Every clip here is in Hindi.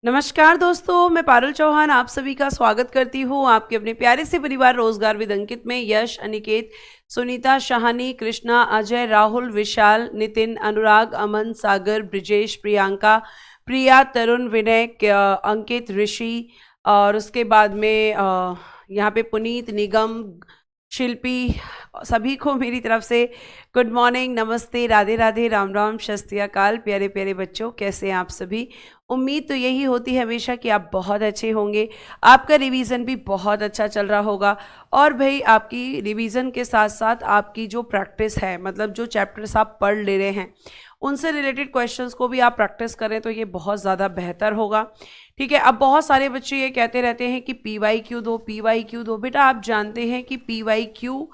नमस्कार दोस्तों, मैं पारुल चौहान आप सभी का स्वागत करती हूँ आपके अपने प्यारे से परिवार रोजगार विद अंकित में। यश, अनिकेत, सुनीता, शाहानी, कृष्णा, अजय, राहुल, विशाल, नितिन, अनुराग, अमन, सागर, ब्रिजेश, प्रियंका, प्रिया, तरुण, विनय, अंकित, ऋषि और उसके बाद में यहाँ पे पुनीत, निगम, शिल्पी, सभी को मेरी तरफ से गुड मॉर्निंग, नमस्ते, राधे राधे, राम राम, शस्त्री अकाल। प्यारे प्यारे बच्चों, कैसे हैं आप सभी। उम्मीद तो यही होती है हमेशा कि आप बहुत अच्छे होंगे, आपका रिवीजन भी बहुत अच्छा चल रहा होगा। और भाई आपकी रिवीजन के साथ साथ आपकी जो प्रैक्टिस है, मतलब जो चैप्टर्स आप पढ़ ले रहे हैं उनसे रिलेटेड क्वेश्चंस को भी आप प्रैक्टिस करें तो ये बहुत ज़्यादा बेहतर होगा। ठीक है। अब बहुत सारे बच्चे ये कहते रहते हैं कि PYQ दो, PYQ दो। बेटा आप जानते हैं कि PYQ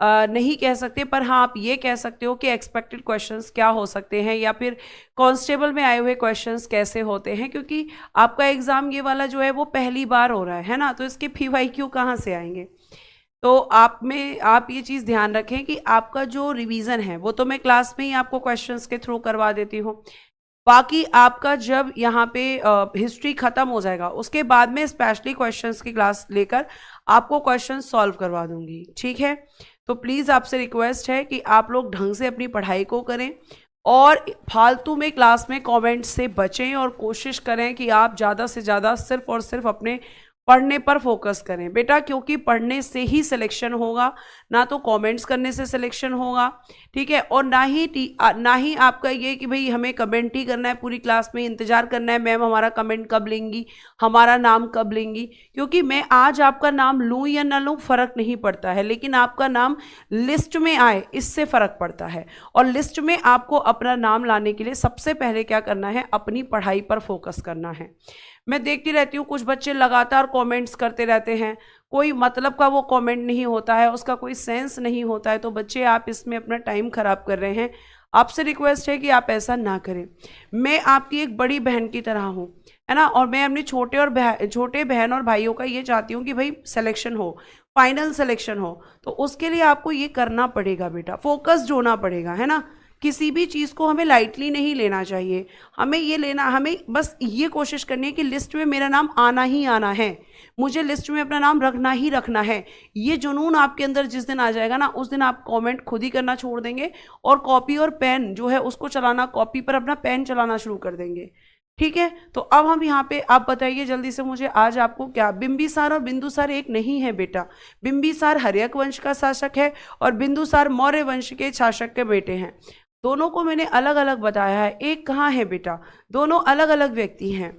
नहीं कह सकते, पर हाँ आप ये कह सकते हो कि एक्सपेक्टेड क्वेश्चंस क्या हो सकते हैं या फिर कांस्टेबल में आए हुए क्वेश्चंस कैसे होते हैं, क्योंकि आपका एग्जाम ये वाला जो है वो पहली बार हो रहा है ना, तो इसके PYQ कहाँ से आएंगे। तो आप ये चीज़ ध्यान रखें कि आपका जो रिवीजन है वो तो मैं क्लास में ही आपको क्वेश्चंस के थ्रू करवा देती हूँ। बाकी आपका जब यहाँ पे हिस्ट्री खत्म हो जाएगा उसके बाद में स्पेशली क्वेश्चंस की क्लास लेकर आपको क्वेश्चन सॉल्व करवा दूंगी। ठीक है। तो प्लीज़ आपसे रिक्वेस्ट है कि आप लोग ढंग से अपनी पढ़ाई को करें और फालतू में क्लास में कमेंट्स से बचें और कोशिश करें कि आप ज़्यादा से ज़्यादा सिर्फ और सिर्फ अपने पढ़ने पर फोकस करें बेटा, क्योंकि पढ़ने से ही सिलेक्शन होगा, ना तो कमेंट्स करने से सिलेक्शन होगा। ठीक है। और ना ही आपका ये कि भाई हमें कमेंट ही करना है पूरी क्लास में, इंतजार करना है मैम हमारा कमेंट कब लेंगी, हमारा नाम कब लेंगी। क्योंकि मैं आज आपका नाम लूँ या ना लूँ फर्क नहीं पड़ता है, लेकिन आपका नाम लिस्ट में आए इससे फर्क पड़ता है। और लिस्ट में आपको अपना नाम लाने के लिए सबसे पहले क्या करना है, अपनी पढ़ाई पर फोकस करना है। मैं देखती रहती हूँ कुछ बच्चे लगातार कमेंट्स करते रहते हैं, कोई मतलब का वो कमेंट नहीं होता है, उसका कोई सेंस नहीं होता है। तो बच्चे आप इसमें अपना टाइम खराब कर रहे हैं। आपसे रिक्वेस्ट है कि आप ऐसा ना करें। मैं आपकी एक बड़ी बहन की तरह हूँ, है ना, और मैं अपने छोटे बहन और भाइयों का ये चाहती हूँ कि भाई सिलेक्शन हो, फाइनल सिलेक्शन हो। तो उसके लिए आपको ये करना पड़ेगा बेटा, फोकस्ड होना पड़ेगा, है ना। किसी भी चीज़ को हमें लाइटली नहीं लेना चाहिए। हमें बस ये कोशिश करनी है कि लिस्ट में मेरा नाम आना ही आना है, मुझे लिस्ट में अपना नाम रखना ही रखना है। ये जुनून आपके अंदर जिस दिन आ जाएगा ना, उस दिन आप कमेंट खुद ही करना छोड़ देंगे और कॉपी और पेन जो है उसको चलाना, कॉपी पर अपना पेन चलाना शुरू कर देंगे। ठीक है। तो अब हम यहाँ पे, आप बताइए जल्दी से मुझे, आज आपको क्या, बिंबिसार और बिंदुसार एक नहीं है बेटा। बिंबिसार हर्यक वंश का शासक है और बिंदुसार मौर्य वंश के शासक के बेटे हैं। दोनों को मैंने अलग अलग बताया है, एक कहाँ है बेटा, दोनों अलग अलग व्यक्ति हैं।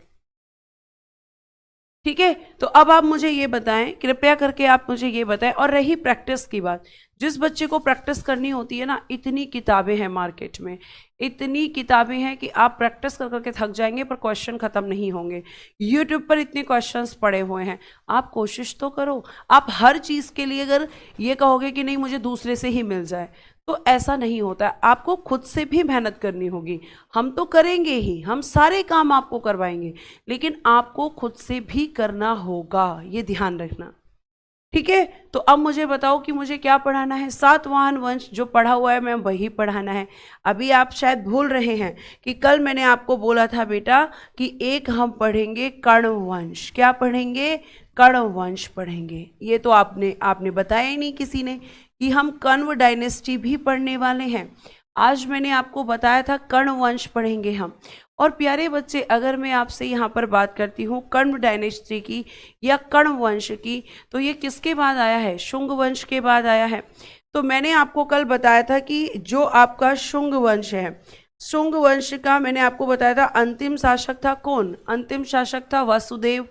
ठीक है। तो अब आप मुझे ये बताएं, कृपया करके आप मुझे ये बताएं। और रही प्रैक्टिस की बात, जिस बच्चे को प्रैक्टिस करनी होती है ना, इतनी किताबें हैं मार्केट में, इतनी किताबें हैं कि आप प्रैक्टिस कर करके थक जाएंगे पर क्वेश्चन खत्म नहीं होंगे। यूट्यूब पर इतने क्वेश्चंस पड़े हुए हैं, आप कोशिश तो करो। आप हर चीज़ के लिए अगर ये कहोगे कि नहीं मुझे दूसरे से ही मिल जाए, तो ऐसा नहीं होता। आपको खुद से भी मेहनत करनी होगी। हम तो करेंगे ही, हम सारे काम आपको करवाएंगे, लेकिन आपको खुद से भी करना होगा, ये ध्यान रखना। ठीक है। तो अब मुझे बताओ कि मुझे क्या पढ़ाना है। सातवाहन वंश जो पढ़ा हुआ है मैं वही पढ़ाना है। अभी आप शायद भूल रहे हैं कि कल मैंने आपको बोला था बेटा कि एक हम पढ़ेंगे कर्ण वंश। क्या पढ़ेंगे? कर्ण वंश पढ़ेंगे। ये तो आपने बताया ही नहीं किसी ने कि हम कण्व डायनेस्टी भी पढ़ने वाले हैं। आज मैंने आपको बताया था कर्ण वंश पढ़ेंगे हम। और प्यारे बच्चे, अगर मैं आपसे यहाँ पर बात करती हूँ कण्व डायनेस्टी की या कर्ण वंश की, तो ये किसके बाद आया है? शुंग वंश के बाद आया है। तो मैंने आपको कल बताया था कि जो आपका शुंग वंश है, शुंग वंश का मैंने आपको बताया था अंतिम शासक था कौन? अंतिम शासक था वसुदेव।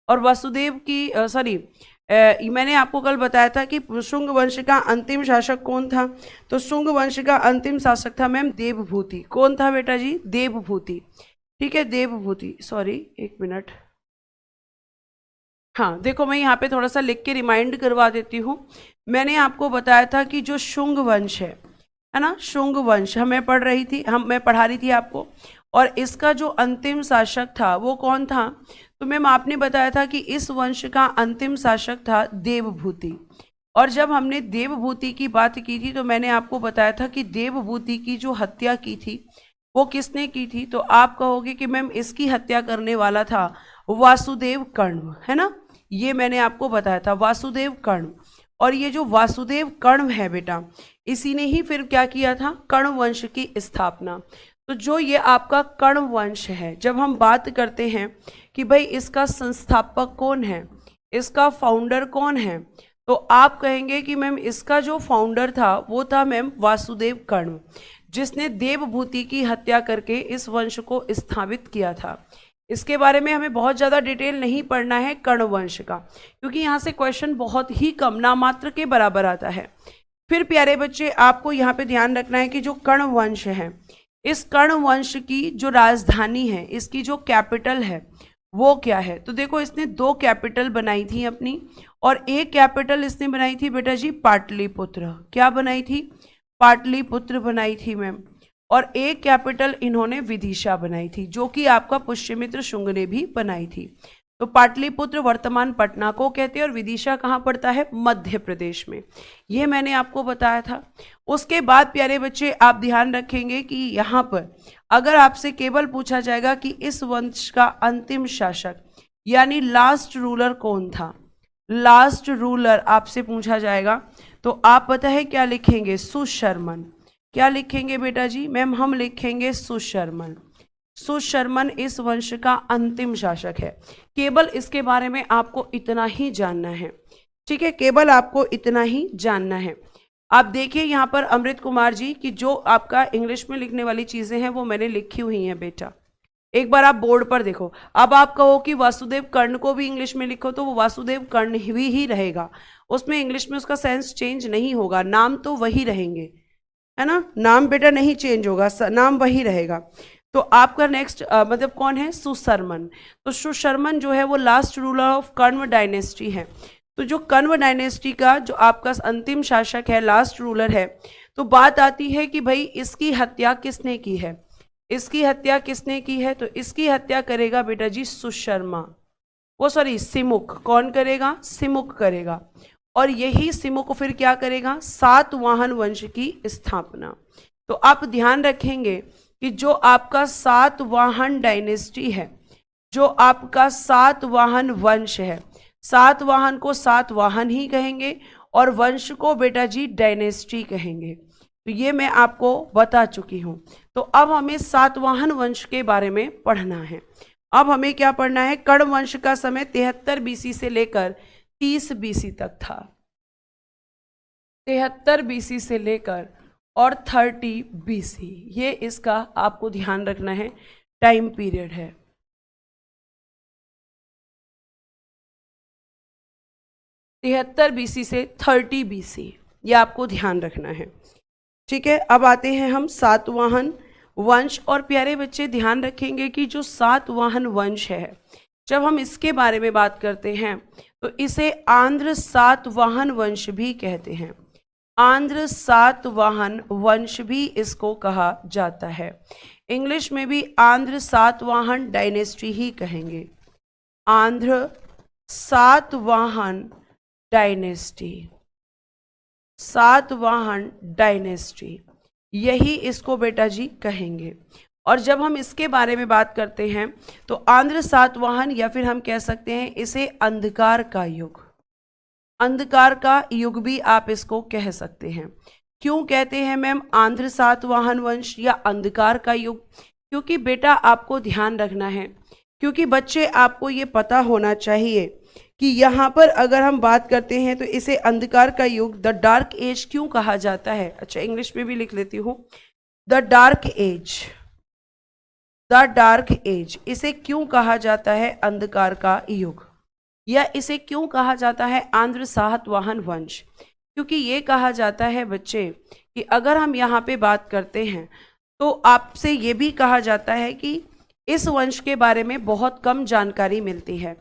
और वसुदेव की मैंने आपको कल बताया था कि शुंग वंश का अंतिम शासक कौन था। तो शुंग वंश का अंतिम शासक था मैम देवभूति। कौन था बेटा जी? देवभूति। ठीक है, देवभूति। सॉरी, एक मिनट। हाँ देखो, मैं यहाँ पे थोड़ा सा लिख के रिमाइंड करवा देती हूँ। मैंने आपको बताया था कि जो शुंग वंश है ना, शुंग वंश मैं पढ़ा रही थी आपको। और इसका जो अंतिम शासक था वो कौन था? तो मैम आपने बताया था कि इस वंश का अंतिम शासक था देवभूति। और जब हमने देवभूति की बात की थी तो मैंने आपको बताया था कि देवभूति की जो हत्या की थी वो किसने की थी? तो आप कहोगे कि मैम इसकी हत्या करने वाला था वासुदेव कर्ण, है ना। ये मैंने आपको बताया था, वासुदेव कर्ण। और ये जो वासुदेव कर्ण है बेटा, इसी ने ही फिर क्या किया था? कर्ण वंश की स्थापना। तो जो ये आपका कर्ण वंश है, जब हम बात करते हैं कि भाई इसका संस्थापक कौन है, इसका फाउंडर कौन है, तो आप कहेंगे कि मैम इसका जो फाउंडर था वो था मैम वासुदेव कर्ण, जिसने देवभूति की हत्या करके इस वंश को स्थापित किया था। इसके बारे में हमें बहुत ज़्यादा डिटेल नहीं पढ़ना है कर्ण वंश का, क्योंकि यहाँ से क्वेश्चन बहुत ही कम, नामात्र के बराबर आता है। फिर प्यारे बच्चे, आपको यहाँ पे ध्यान रखना है कि जो कर्ण वंश है, इस कर्ण वंश की जो राजधानी है, इसकी जो कैपिटल है वो क्या है? तो देखो, इसने 2 कैपिटल बनाई थी अपनी, और एक कैपिटल इसने बनाई थी बेटा जी पाटलिपुत्र। क्या बनाई थी? पाटलिपुत्र बनाई थी मैम। और एक कैपिटल इन्होंने विदिशा बनाई थी, जो कि आपका पुष्यमित्र शुंग ने भी बनाई थी। तो पाटलिपुत्र वर्तमान पटना को कहते हैं, और विदिशा कहाँ पड़ता है? मध्य प्रदेश में। ये मैंने आपको बताया था। उसके बाद प्यारे बच्चे, आप ध्यान रखेंगे कि यहाँ पर अगर आपसे केवल पूछा जाएगा कि इस वंश का अंतिम शासक यानी लास्ट रूलर कौन था, लास्ट रूलर आपसे पूछा जाएगा, तो आप पता है क्या लिखेंगे? सुशर्मन। क्या लिखेंगे बेटा जी? मैम हम लिखेंगे सुशर्मन। सुशर्मन इस वंश का अंतिम शासक है। केवल इसके बारे में आपको इतना ही जानना है, ठीक है, केवल आपको इतना ही जानना है। आप देखिए यहाँ पर अमृत कुमार जी की जो आपका इंग्लिश में लिखने वाली चीजें हैं वो मैंने लिखी हुई हैं बेटा, एक बार आप बोर्ड पर देखो। अब आप कहो कि वासुदेव कर्ण को भी इंग्लिश में लिखो, तो वो वासुदेव कर्ण ही रहेगा, उसमें इंग्लिश में उसका सेंस चेंज नहीं होगा, नाम तो वही रहेंगे, है ना, नाम बेटा नहीं चेंज होगा, नाम वही रहेगा। तो आपका नेक्स्ट मतलब कौन है? सुशर्मन। तो सुशर्मन जो है वो last ruler of Kanva dynasty है। तो जो कण्व डायनेस्टी का जो आपका अंतिम शासक है, लास्ट रूलर है, तो बात आती है कि भाई इसकी हत्या किसने की है? इसकी हत्या किसने की है? तो इसकी हत्या करेगा बेटा जी सुशर्मा, वो सॉरी सिमुक। कौन करेगा? सिमुक करेगा। और यही सिमुक फिर क्या करेगा? सातवाहन वंश की स्थापना। तो आप ध्यान रखेंगे कि जो आपका सातवाहन डायनेस्टी है, जो आपका सातवाहन वंश है, सातवाहन को सातवाहन ही कहेंगे और वंश को बेटा जी डायनेस्टी कहेंगे। तो ये मैं आपको बता चुकी हूँ। तो अब हमें सातवाहन वंश के बारे में पढ़ना है। अब हमें क्या पढ़ना है? कर्ण वंश का समय 73 बीसी से लेकर 30 बीसी तक था। 73 बीसी से लेकर और 30 बीसी, ये इसका आपको ध्यान रखना है, टाइम पीरियड है। तिहत्तर बीसी से 30 बीसी, ये आपको ध्यान रखना है, ठीक है। अब आते हैं हम सातवाहन वंश। और प्यारे बच्चे ध्यान रखेंगे कि जो सातवाहन वंश है, जब हम इसके बारे में बात करते हैं तो इसे आंध्र सातवाहन वंश भी कहते हैं। आंध्र सातवाहन वंश भी इसको कहा जाता है। इंग्लिश में भी आंध्र सातवाहन डायनेस्टी ही कहेंगे, आंध्र सातवाहन डायनेस्टी, सातवाहन डायनेस्टी, यही इसको बेटा जी कहेंगे। और जब हम इसके बारे में बात करते हैं तो आंध्र सातवाहन, या फिर हम कह सकते हैं इसे अंधकार का युग, अंधकार का युग भी आप इसको कह सकते हैं। क्यों कहते हैं मैम आंध्र सातवाहन वंश या अंधकार का युग? क्योंकि बेटा आपको ध्यान रखना है, क्योंकि बच्चे आपको ये पता होना चाहिए कि यहाँ पर अगर हम बात करते हैं तो इसे अंधकार का युग, द डार्क एज क्यों कहा जाता है? अच्छा, इंग्लिश में भी लिख लेती हूँ, the dark age, the dark age, इसे क्यों कहा जाता है अंधकार का युग, या इसे क्यों कहा जाता है आंध्र सातवाहन वंश? क्योंकि ये कहा जाता है बच्चे कि अगर हम यहाँ पे बात करते हैं तो आपसे ये भी कहा जाता है कि इस वंश के बारे में बहुत कम जानकारी मिलती है।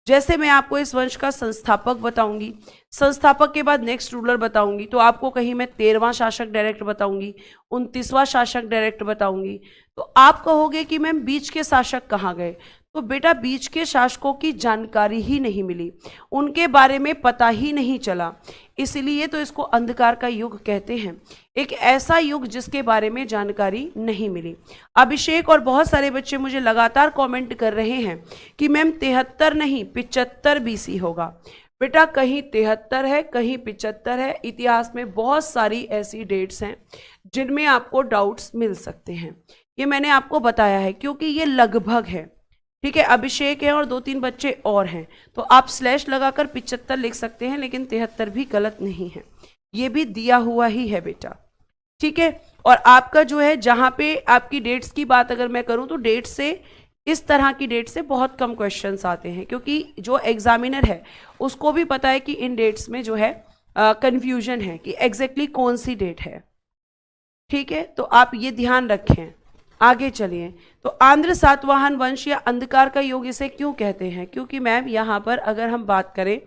जैसे मैं आपको इस वंश का संस्थापक बताऊंगी, संस्थापक के बाद नेक्स्ट रूलर बताऊंगी, तो आपको कहीं मैं 13वां शासक डायरेक्ट बताऊंगी, 29वां शासक डायरेक्ट बताऊंगी, तो आप कहोगे कि मैम बीच के शासक कहाँ गए? तो बेटा बीच के शासकों की जानकारी ही नहीं मिली, उनके बारे में पता ही नहीं चला, इसलिए तो इसको अंधकार का युग कहते हैं। एक ऐसा युग जिसके बारे में जानकारी नहीं मिली। अभिषेक और बहुत सारे बच्चे मुझे लगातार कमेंट कर रहे हैं कि मैम 73 नहीं 75 बीसी होगा। बेटा कहीं 73 है, कहीं 75 है। इतिहास में बहुत सारी ऐसी डेट्स हैं जिनमें आपको डाउट्स मिल सकते हैं, ये मैंने आपको बताया है, क्योंकि ये लगभग है। ठीक है, अभिषेक है और 2-3 बच्चे और हैं, तो आप स्लैश लगाकर 75 लिख सकते हैं, लेकिन 73 भी गलत नहीं है, ये भी दिया हुआ ही है बेटा। ठीक है, और आपका जो है जहाँ पे आपकी डेट्स की बात अगर मैं करूँ तो डेट से, इस तरह की डेट से बहुत कम क्वेश्चंस आते हैं, क्योंकि जो एग्जामिनर है उसको भी पता है कि इन डेट्स में जो है कंफ्यूजन है कि एग्जैक्टली कौन सी डेट है। ठीक है, तो आप ये ध्यान रखें। आगे चलिए, तो आंध्र सातवाहन वंश या अंधकार का युग इसे क्यों कहते हैं? क्योंकि मैम यहाँ पर अगर हम बात करें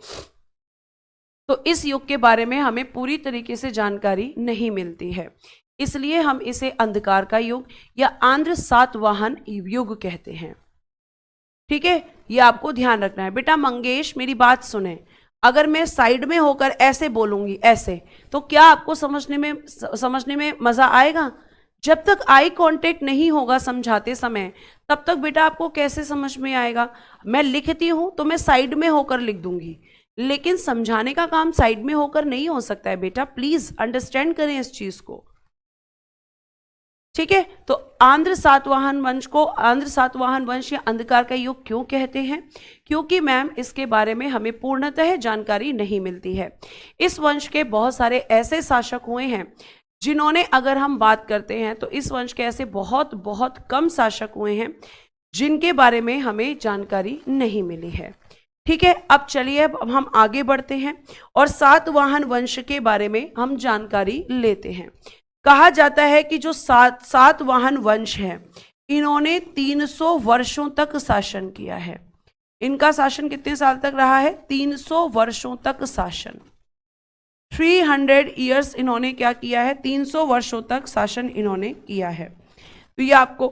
तो इस युग के बारे में हमें पूरी तरीके से जानकारी नहीं मिलती है, इसलिए हम इसे अंधकार का युग या आंध्र सातवाहन युग कहते हैं। ठीक है, ये आपको ध्यान रखना है। बेटा मंगेश मेरी बात सुने, अगर मैं साइड में होकर ऐसे बोलूंगी ऐसे, तो क्या आपको समझने में मजा आएगा? जब तक आई कांटेक्ट नहीं होगा समझाते समय, तब तक बेटा आपको कैसे समझ में आएगा? मैं लिखती हूं तो मैं साइड में होकर लिख दूंगी, लेकिन समझाने का काम साइड में होकर नहीं हो सकता है बेटा, प्लीज अंडरस्टैंड करें इस चीज को। ठीक है, तो आंध्र सातवाहन वंश या अंधकार का युग क्यों कहते हैं? क्योंकि मैम इसके बारे में हमें पूर्णतः जानकारी नहीं मिलती है। इस वंश के बहुत सारे ऐसे शासक हुए हैं जिन्होंने, अगर हम बात करते हैं तो इस वंश के ऐसे बहुत बहुत कम शासक हुए हैं जिनके बारे में हमें जानकारी नहीं मिली है। ठीक है, अब चलिए अब हम आगे बढ़ते हैं और सातवाहन वंश के बारे में हम जानकारी लेते हैं। कहा जाता है कि जो सातवाहन वंश है, इन्होंने 300 वर्षों तक शासन किया है। इनका शासन कितने साल तक रहा है? 300 वर्षों तक शासन, 300 ईयर्स इन्होंने क्या किया है? 300 वर्षों तक शासन इन्होंने किया है। तो ये आपको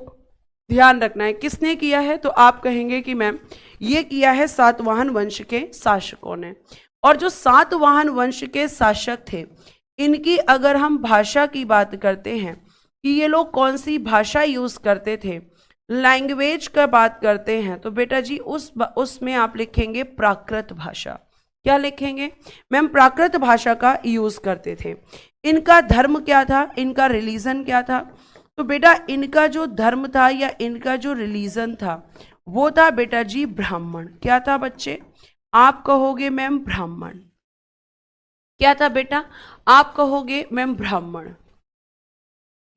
ध्यान रखना है, किसने किया है? तो आप कहेंगे कि मैम ये किया है सातवाहन वंश के शासकों ने। और जो सातवाहन वंश के शासक थे, इनकी अगर हम भाषा की बात करते हैं कि ये लोग कौन सी भाषा यूज करते थे, लैंग्वेज का बात करते हैं, तो बेटा जी उसमें आप लिखेंगे प्राकृत भाषा। क्या लिखेंगे? मैम प्राकृत भाषा का यूज करते थे। इनका धर्म क्या था? इनका रिलीजन क्या था? तो बेटा इनका जो धर्म था या इनका जो रिलीजन था वो था बेटा जी ब्राह्मण। क्या था बच्चे? आप कहोगे मैम ब्राह्मण। क्या था बेटा? आप कहोगे मैम ब्राह्मण।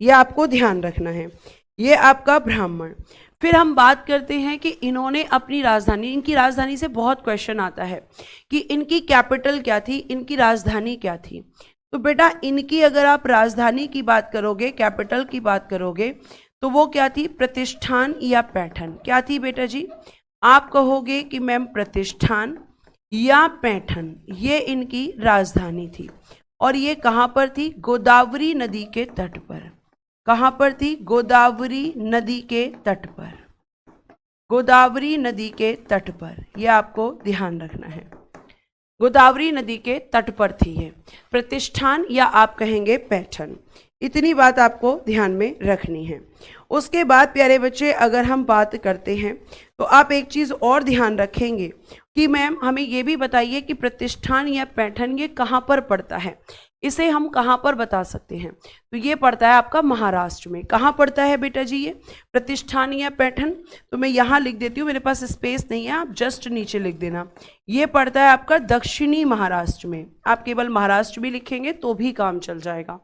ये आपको ध्यान रखना है, ये आपका ब्राह्मण। फिर हम बात करते हैं कि इन्होंने अपनी राजधानी, इनकी राजधानी से बहुत क्वेश्चन आता है कि इनकी कैपिटल क्या थी, इनकी राजधानी क्या थी। तो बेटा इनकी अगर आप राजधानी की बात करोगे, कैपिटल की बात करोगे, तो वो क्या थी? प्रतिष्ठान या पैठन। क्या थी बेटा जी? आप कहोगे कि मैम प्रतिष्ठान या पैठन, ये इनकी राजधानी थी। और ये कहाँ पर थी? गोदावरी नदी के तट पर। कहाँ पर थी? गोदावरी नदी के तट पर। गोदावरी नदी के तट पर, यह आपको ध्यान रखना है। गोदावरी नदी के तट पर थी ये प्रतिष्ठान या आप कहेंगे पैठन। इतनी बात आपको ध्यान में रखनी है। उसके बाद प्यारे बच्चे अगर हम बात करते हैं तो आप एक चीज़ और ध्यान रखेंगे कि मैम हमें ये भी बताइए कि प्रतिष्ठान या पैठन ये कहाँ पर पड़ता है, इसे हम कहाँ पर बता सकते हैं? तो ये पड़ता है आपका महाराष्ट्र में। कहाँ पड़ता है बेटा जी ये प्रतिष्ठान या पैठन? तो मैं यहाँ लिख देती हूँ, मेरे पास स्पेस नहीं है, आप जस्ट नीचे लिख देना। ये पड़ता है आपका दक्षिणी महाराष्ट्र में। आप केवल महाराष्ट्र भी लिखेंगे तो भी काम चल जाएगा,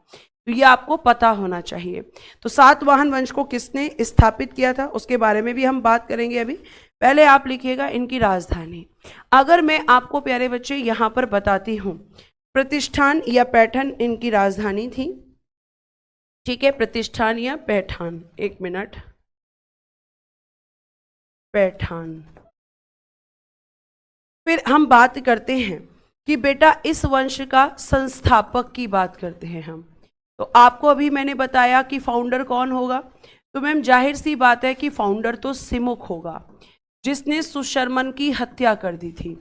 तो ये आपको पता होना चाहिए। तो सातवाहन वंश को किसने स्थापित किया था उसके बारे में भी हम बात करेंगे। अभी पहले आप लिखिएगा इनकी राजधानी। अगर मैं आपको प्यारे बच्चे यहाँ पर बताती हूँ प्रतिष्ठान या पैठन इनकी राजधानी थी, ठीक है, प्रतिष्ठान या पैठान, एक मिनट, पैठान। फिर हम बात करते हैं कि बेटा इस वंश का संस्थापक की बात करते हैं हम। तो आपको अभी मैंने बताया कि फाउंडर कौन होगा, तो मैम जाहिर सी बात है कि फाउंडर तो सिमुक होगा। जिसने सुशर्मन की हत्या कर दी थी?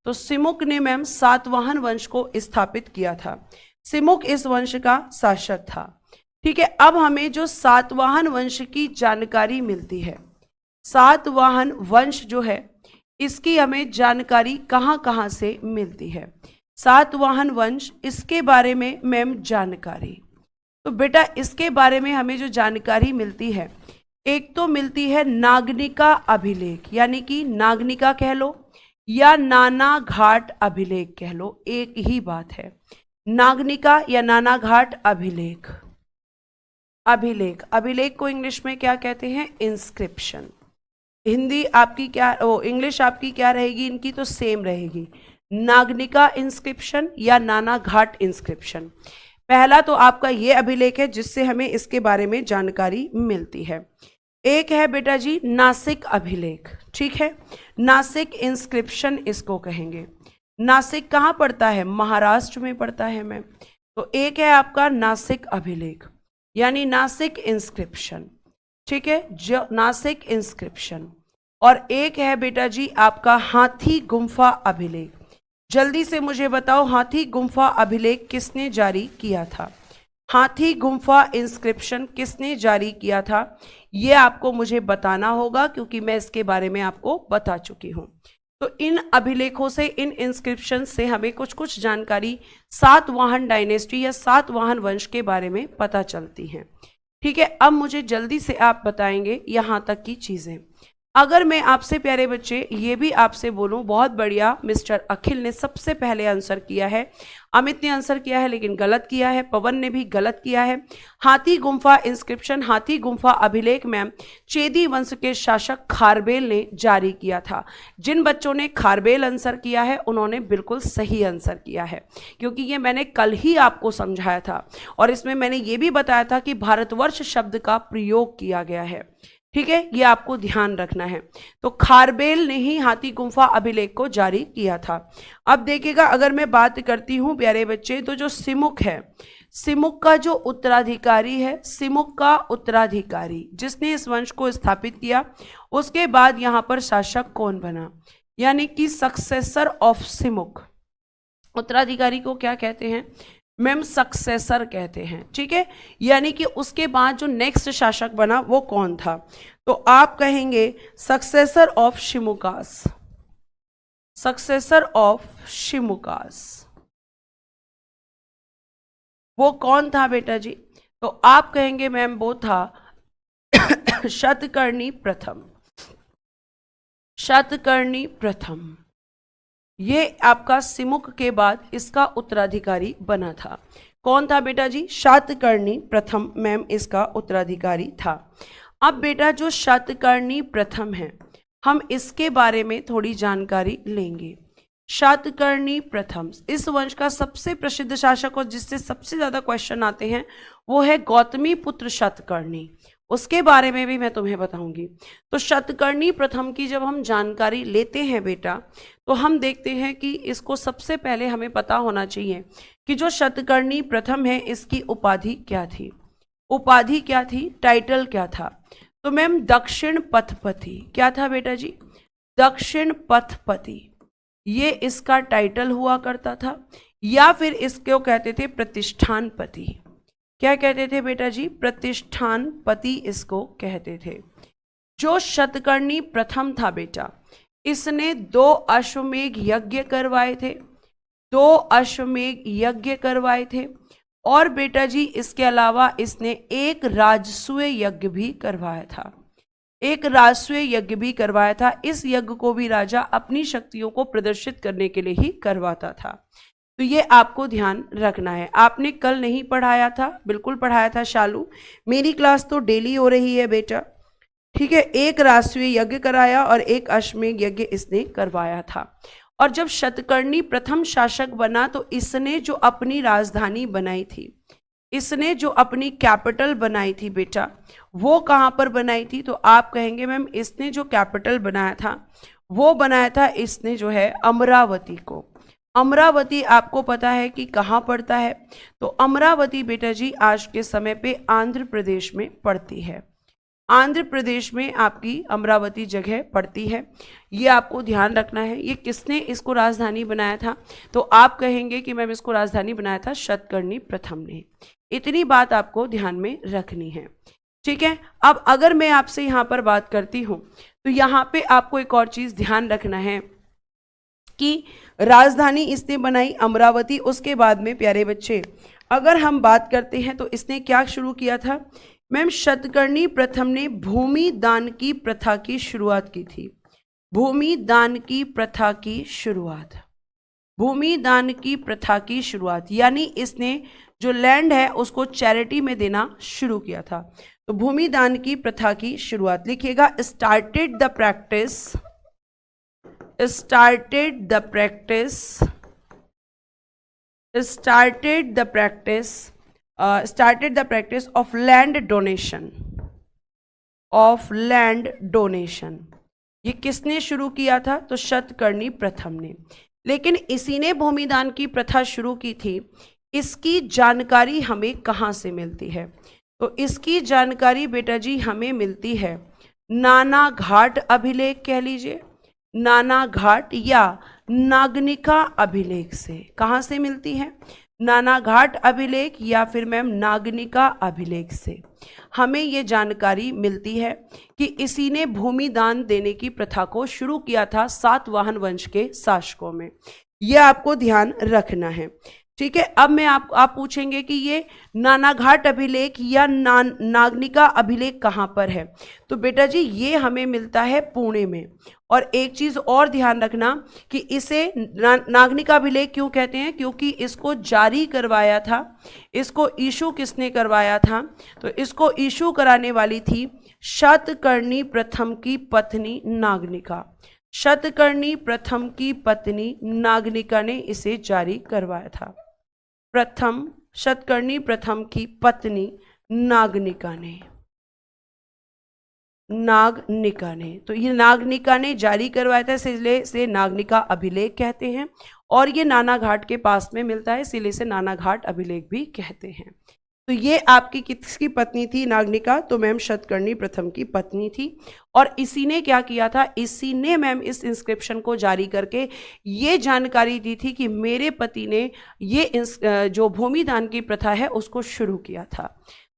तो सिमुक ने मैम सातवाहन वंश को स्थापित किया था। सिमुक इस वंश का शासक था। ठीक है, अब हमें जो सातवाहन वंश की जानकारी मिलती है, सातवाहन वंश जो है इसकी हमें जानकारी कहाँ कहाँ से मिलती है? सातवाहन वंश, इसके बारे में मैम जानकारी, तो बेटा इसके बारे में हमें जो जानकारी मिलती है, एक तो मिलती है नागनिका अभिलेख, यानी कि नागनिका कह लो या नाना घाट अभिलेख कह लो, एक ही बात है। नागनिका या नाना घाट अभिलेख। अभिलेख, अभिलेख को इंग्लिश में क्या कहते हैं? इंस्क्रिप्शन। हिंदी आपकी क्या, इंग्लिश आपकी क्या रहेगी इनकी? तो सेम रहेगी, नागनिका इंस्क्रिप्शन या नाना घाट इंस्क्रिप्शन। पहला तो आपका ये अभिलेख है जिससे हमें इसके बारे में जानकारी मिलती है। एक है बेटा जी नासिक अभिलेख, ठीक है, नासिक इंस्क्रिप्शन इसको कहेंगे। नासिक कहाँ पड़ता है? महाराष्ट्र में पड़ता है मैम। तो एक है आपका नासिक अभिलेख यानी नासिक इंस्क्रिप्शन, ठीक है, जो नासिक इंस्क्रिप्शन। और एक है बेटा जी आपका हाथी गुम्फा अभिलेख। जल्दी से मुझे बताओ हाथी गुम्फा अभिलेख किसने जारी किया था? हाथी गुम्फा इंस्क्रिप्शन किसने जारी किया था? ये आपको मुझे बताना होगा क्योंकि मैं इसके बारे में आपको बता चुकी हूँ। तो इन अभिलेखों से, इन इंस्क्रिप्शन से हमें कुछ कुछ जानकारी सातवाहन डायनेस्टी या सातवाहन वंश के बारे में पता चलती है। ठीक है, अब मुझे जल्दी से आप बताएंगे यहाँ तक की चीज़ें। अगर मैं आपसे प्यारे बच्चे ये भी आपसे बोलूं, बहुत बढ़िया, मिस्टर अखिल ने सबसे पहले आंसर किया है, अमित ने आंसर किया है लेकिन गलत किया है, पवन ने भी गलत किया है। हाथी गुम्फा इंस्क्रिप्शन, हाथी गुम्फा अभिलेख मैम चेदी वंश के शासक खारबेल ने जारी किया था। जिन बच्चों ने खारबेल आंसर किया है उन्होंने बिल्कुल सही आंसर किया है, क्योंकि ये मैंने कल ही आपको समझाया था और इसमें मैंने ये भी बताया था कि भारतवर्ष शब्द का प्रयोग किया गया है। ठीक है, ये आपको ध्यान रखना है। तो खारबेल ने ही हाथी गुम्फा अभिलेख को जारी किया था। अब देखिएगा, अगर मैं बात करती हूँ प्यारे बच्चे, तो जो सिमुक है, सिमुक का जो उत्तराधिकारी है, सिमुक का उत्तराधिकारी जिसने इस वंश को स्थापित किया, उसके बाद यहाँ पर शासक कौन बना, यानी कि सक्सेसर ऑफ सिमुक। उत्तराधिकारी को क्या कहते हैं मैम? सक्सेसर कहते हैं। ठीक है, यानी कि उसके बाद जो नेक्स्ट शासक बना वो कौन था? तो आप कहेंगे सक्सेसर ऑफ शिमुकास, सक्सेसर ऑफ शिमुकास। वो कौन था बेटा जी? तो आप कहेंगे मैम वो था शतकर्णी प्रथम, शतकर्णी प्रथम। ये आपका सिमुक के बाद इसका उत्तराधिकारी बना था। कौन था बेटा जी? शातकर्णी प्रथम मैम इसका उत्तराधिकारी था। अब बेटा जो शातकर्णी प्रथम है, हम इसके बारे में थोड़ी जानकारी लेंगे। शातकर्णी प्रथम इस वंश का सबसे प्रसिद्ध शासक और जिससे सबसे ज्यादा क्वेश्चन आते हैं वो है गौतमी पुत्र शातकर्णी, उसके बारे में भी मैं तुम्हें बताऊंगी। तो शतकर्णी प्रथम की जब हम जानकारी लेते हैं बेटा, तो हम देखते हैं कि इसको सबसे पहले हमें पता होना चाहिए कि जो शतकर्णी प्रथम है इसकी उपाधि क्या थी। उपाधि क्या थी? टाइटल क्या था? तो मैम दक्षिण पथपति। क्या था बेटा जी? दक्षिण पथपति, ये इसका टाइटल हुआ करता था। या फिर इसको कहते थे प्रतिष्ठानपति। क्या कहते थे बेटा जी? प्रतिष्ठानपति इसको कहते थे। जो शतकर्णी प्रथम था बेटा, इसने 2 अश्वमेध यज्ञ करवाए थे, 2 अश्वमेध यज्ञ करवाए थे। और बेटा जी इसके अलावा इसने एक राजसूय यज्ञ भी करवाया था, एक राजसूय यज्ञ भी करवाया था। इस यज्ञ को भी राजा अपनी शक्तियों को प्रदर्शित करने के लिए ही करवाता था। तो ये आपको ध्यान रखना है। आपने कल नहीं पढ़ाया था? बिल्कुल पढ़ाया था शालू, मेरी क्लास तो डेली हो रही है बेटा। ठीक है, एक राजसूय यज्ञ कराया और एक अश्वमेध यज्ञ इसने करवाया था। और जब शतकर्णी प्रथम शासक बना तो इसने जो अपनी राजधानी बनाई थी, इसने जो अपनी कैपिटल बनाई थी बेटा, वो कहाँ पर बनाई थी? तो आप कहेंगे मैम इसने जो कैपिटल बनाया था वो बनाया था इसने जो है अमरावती को। अमरावती आपको पता है कि कहाँ पड़ता है? तो अमरावती बेटा जी आज के समय पे आंध्र प्रदेश में पड़ती है। आंध्र प्रदेश में आपकी अमरावती जगह पड़ती है, ये आपको ध्यान रखना है। ये किसने इसको राजधानी बनाया था? तो आप कहेंगे कि मैम इसको राजधानी बनाया था शतकर्णी प्रथम ने। इतनी बात आपको ध्यान में रखनी है, ठीक है। अब अगर मैं आपसे यहाँ पर बात करती हूँ तो यहाँ पे आपको एक और चीज ध्यान रखना है कि राजधानी इसने बनाई अमरावती। उसके बाद में प्यारे बच्चे अगर हम बात करते हैं तो इसने क्या शुरू किया था? मैम शतकर्णी प्रथम ने भूमि दान की प्रथा की शुरुआत की थी। भूमि दान की प्रथा की शुरुआत, भूमि दान की प्रथा की शुरुआत, यानी इसने जो लैंड है उसको चैरिटी में देना शुरू किया था। तो भूमि दान की प्रथा की शुरुआत लिखिएगा, started the practice, started the practice of land donation। ये किसने शुरू किया था? तो शतकर्णी प्रथम ने। लेकिन इसी ने भूमिदान की प्रथा शुरू की थी। इसकी जानकारी हमें कहाँ से मिलती है? तो इसकी जानकारी बेटा जी हमें मिलती है नाना घाट अभिलेख, कह लीजिए नाना घाट या नागनिका अभिलेख से। कहाँ से मिलती है? नाना घाट अभिलेख या फिर मैम नागनिका अभिलेख से हमें ये जानकारी मिलती है कि इसी ने भूमि दान देने की प्रथा को शुरू किया था सातवाहन वंश के शासकों में। यह आपको ध्यान रखना है, ठीक है। अब मैं आप पूछेंगे कि ये नानाघाट अभिलेख या नागनिका अभिलेख कहाँ पर है? तो बेटा जी ये हमें मिलता है पुणे में। और एक चीज और ध्यान रखना कि इसे नागनिका अभिलेख क्यों कहते हैं? क्योंकि इसको जारी करवाया था, इसको इशू किसने करवाया था? तो इसको इशू कराने वाली थी शतकर्णी प्रथम की पत्नी नागनिका। शतकर्णी प्रथम की पत्नी नागनिका ने इसे जारी करवाया था। शतकर्णी प्रथम की पत्नी नागनिका ने तो ये नागनिका ने जारी करवाया था, इसलिए इसे नागनिका अभिलेख कहते हैं। और ये नानाघाट के पास में मिलता है, इसलिए इसे नानाघाट अभिलेख भी कहते हैं। तो ये आपकी किसकी पत्नी थी? नागनिका। तो मैम शतकर्णी प्रथम की पत्नी थी। और इसी ने क्या किया था? इसी ने मैम इस इंस्क्रिप्शन को जारी करके ये जानकारी दी थी कि मेरे पति ने ये जो भूमि दान की प्रथा है उसको शुरू किया था।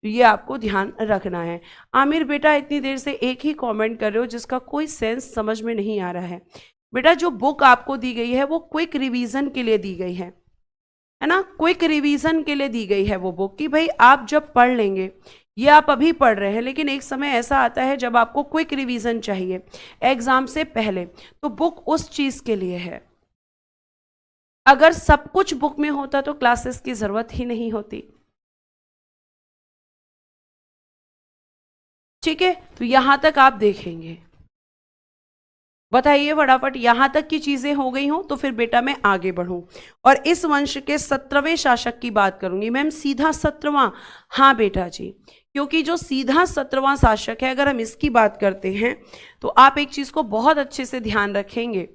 तो ये आपको ध्यान रखना है। आमिर बेटा इतनी देर से एक ही कमेंट कर रहे हो जिसका कोई सेंस समझ में नहीं आ रहा है। बेटा जो बुक आपको दी गई है वो क्विक रिवीजन के लिए दी गई है ना? क्विक रिवीजन के लिए दी गई है वो बुक कि भाई आप जब पढ़ लेंगे, ये आप अभी पढ़ रहे हैं लेकिन एक समय ऐसा आता है जब आपको क्विक रिवीजन चाहिए एग्जाम से पहले, तो बुक उस चीज के लिए है। अगर सब कुछ बुक में होता तो क्लासेस की जरूरत ही नहीं होती, ठीक है। तो यहां तक आप देखेंगे, बताइए फटाफट, यहां तक की चीजें हो गई हो तो फिर बेटा मैं आगे बढ़ूं और इस वंश के 17वें शासक की बात करूंगी। मैम सीधा 17वां? हाँ बेटा जी, क्योंकि जो सीधा 17वां शासक है अगर हम इसकी बात करते हैं तो आप एक चीज को बहुत अच्छे से ध्यान रखेंगे।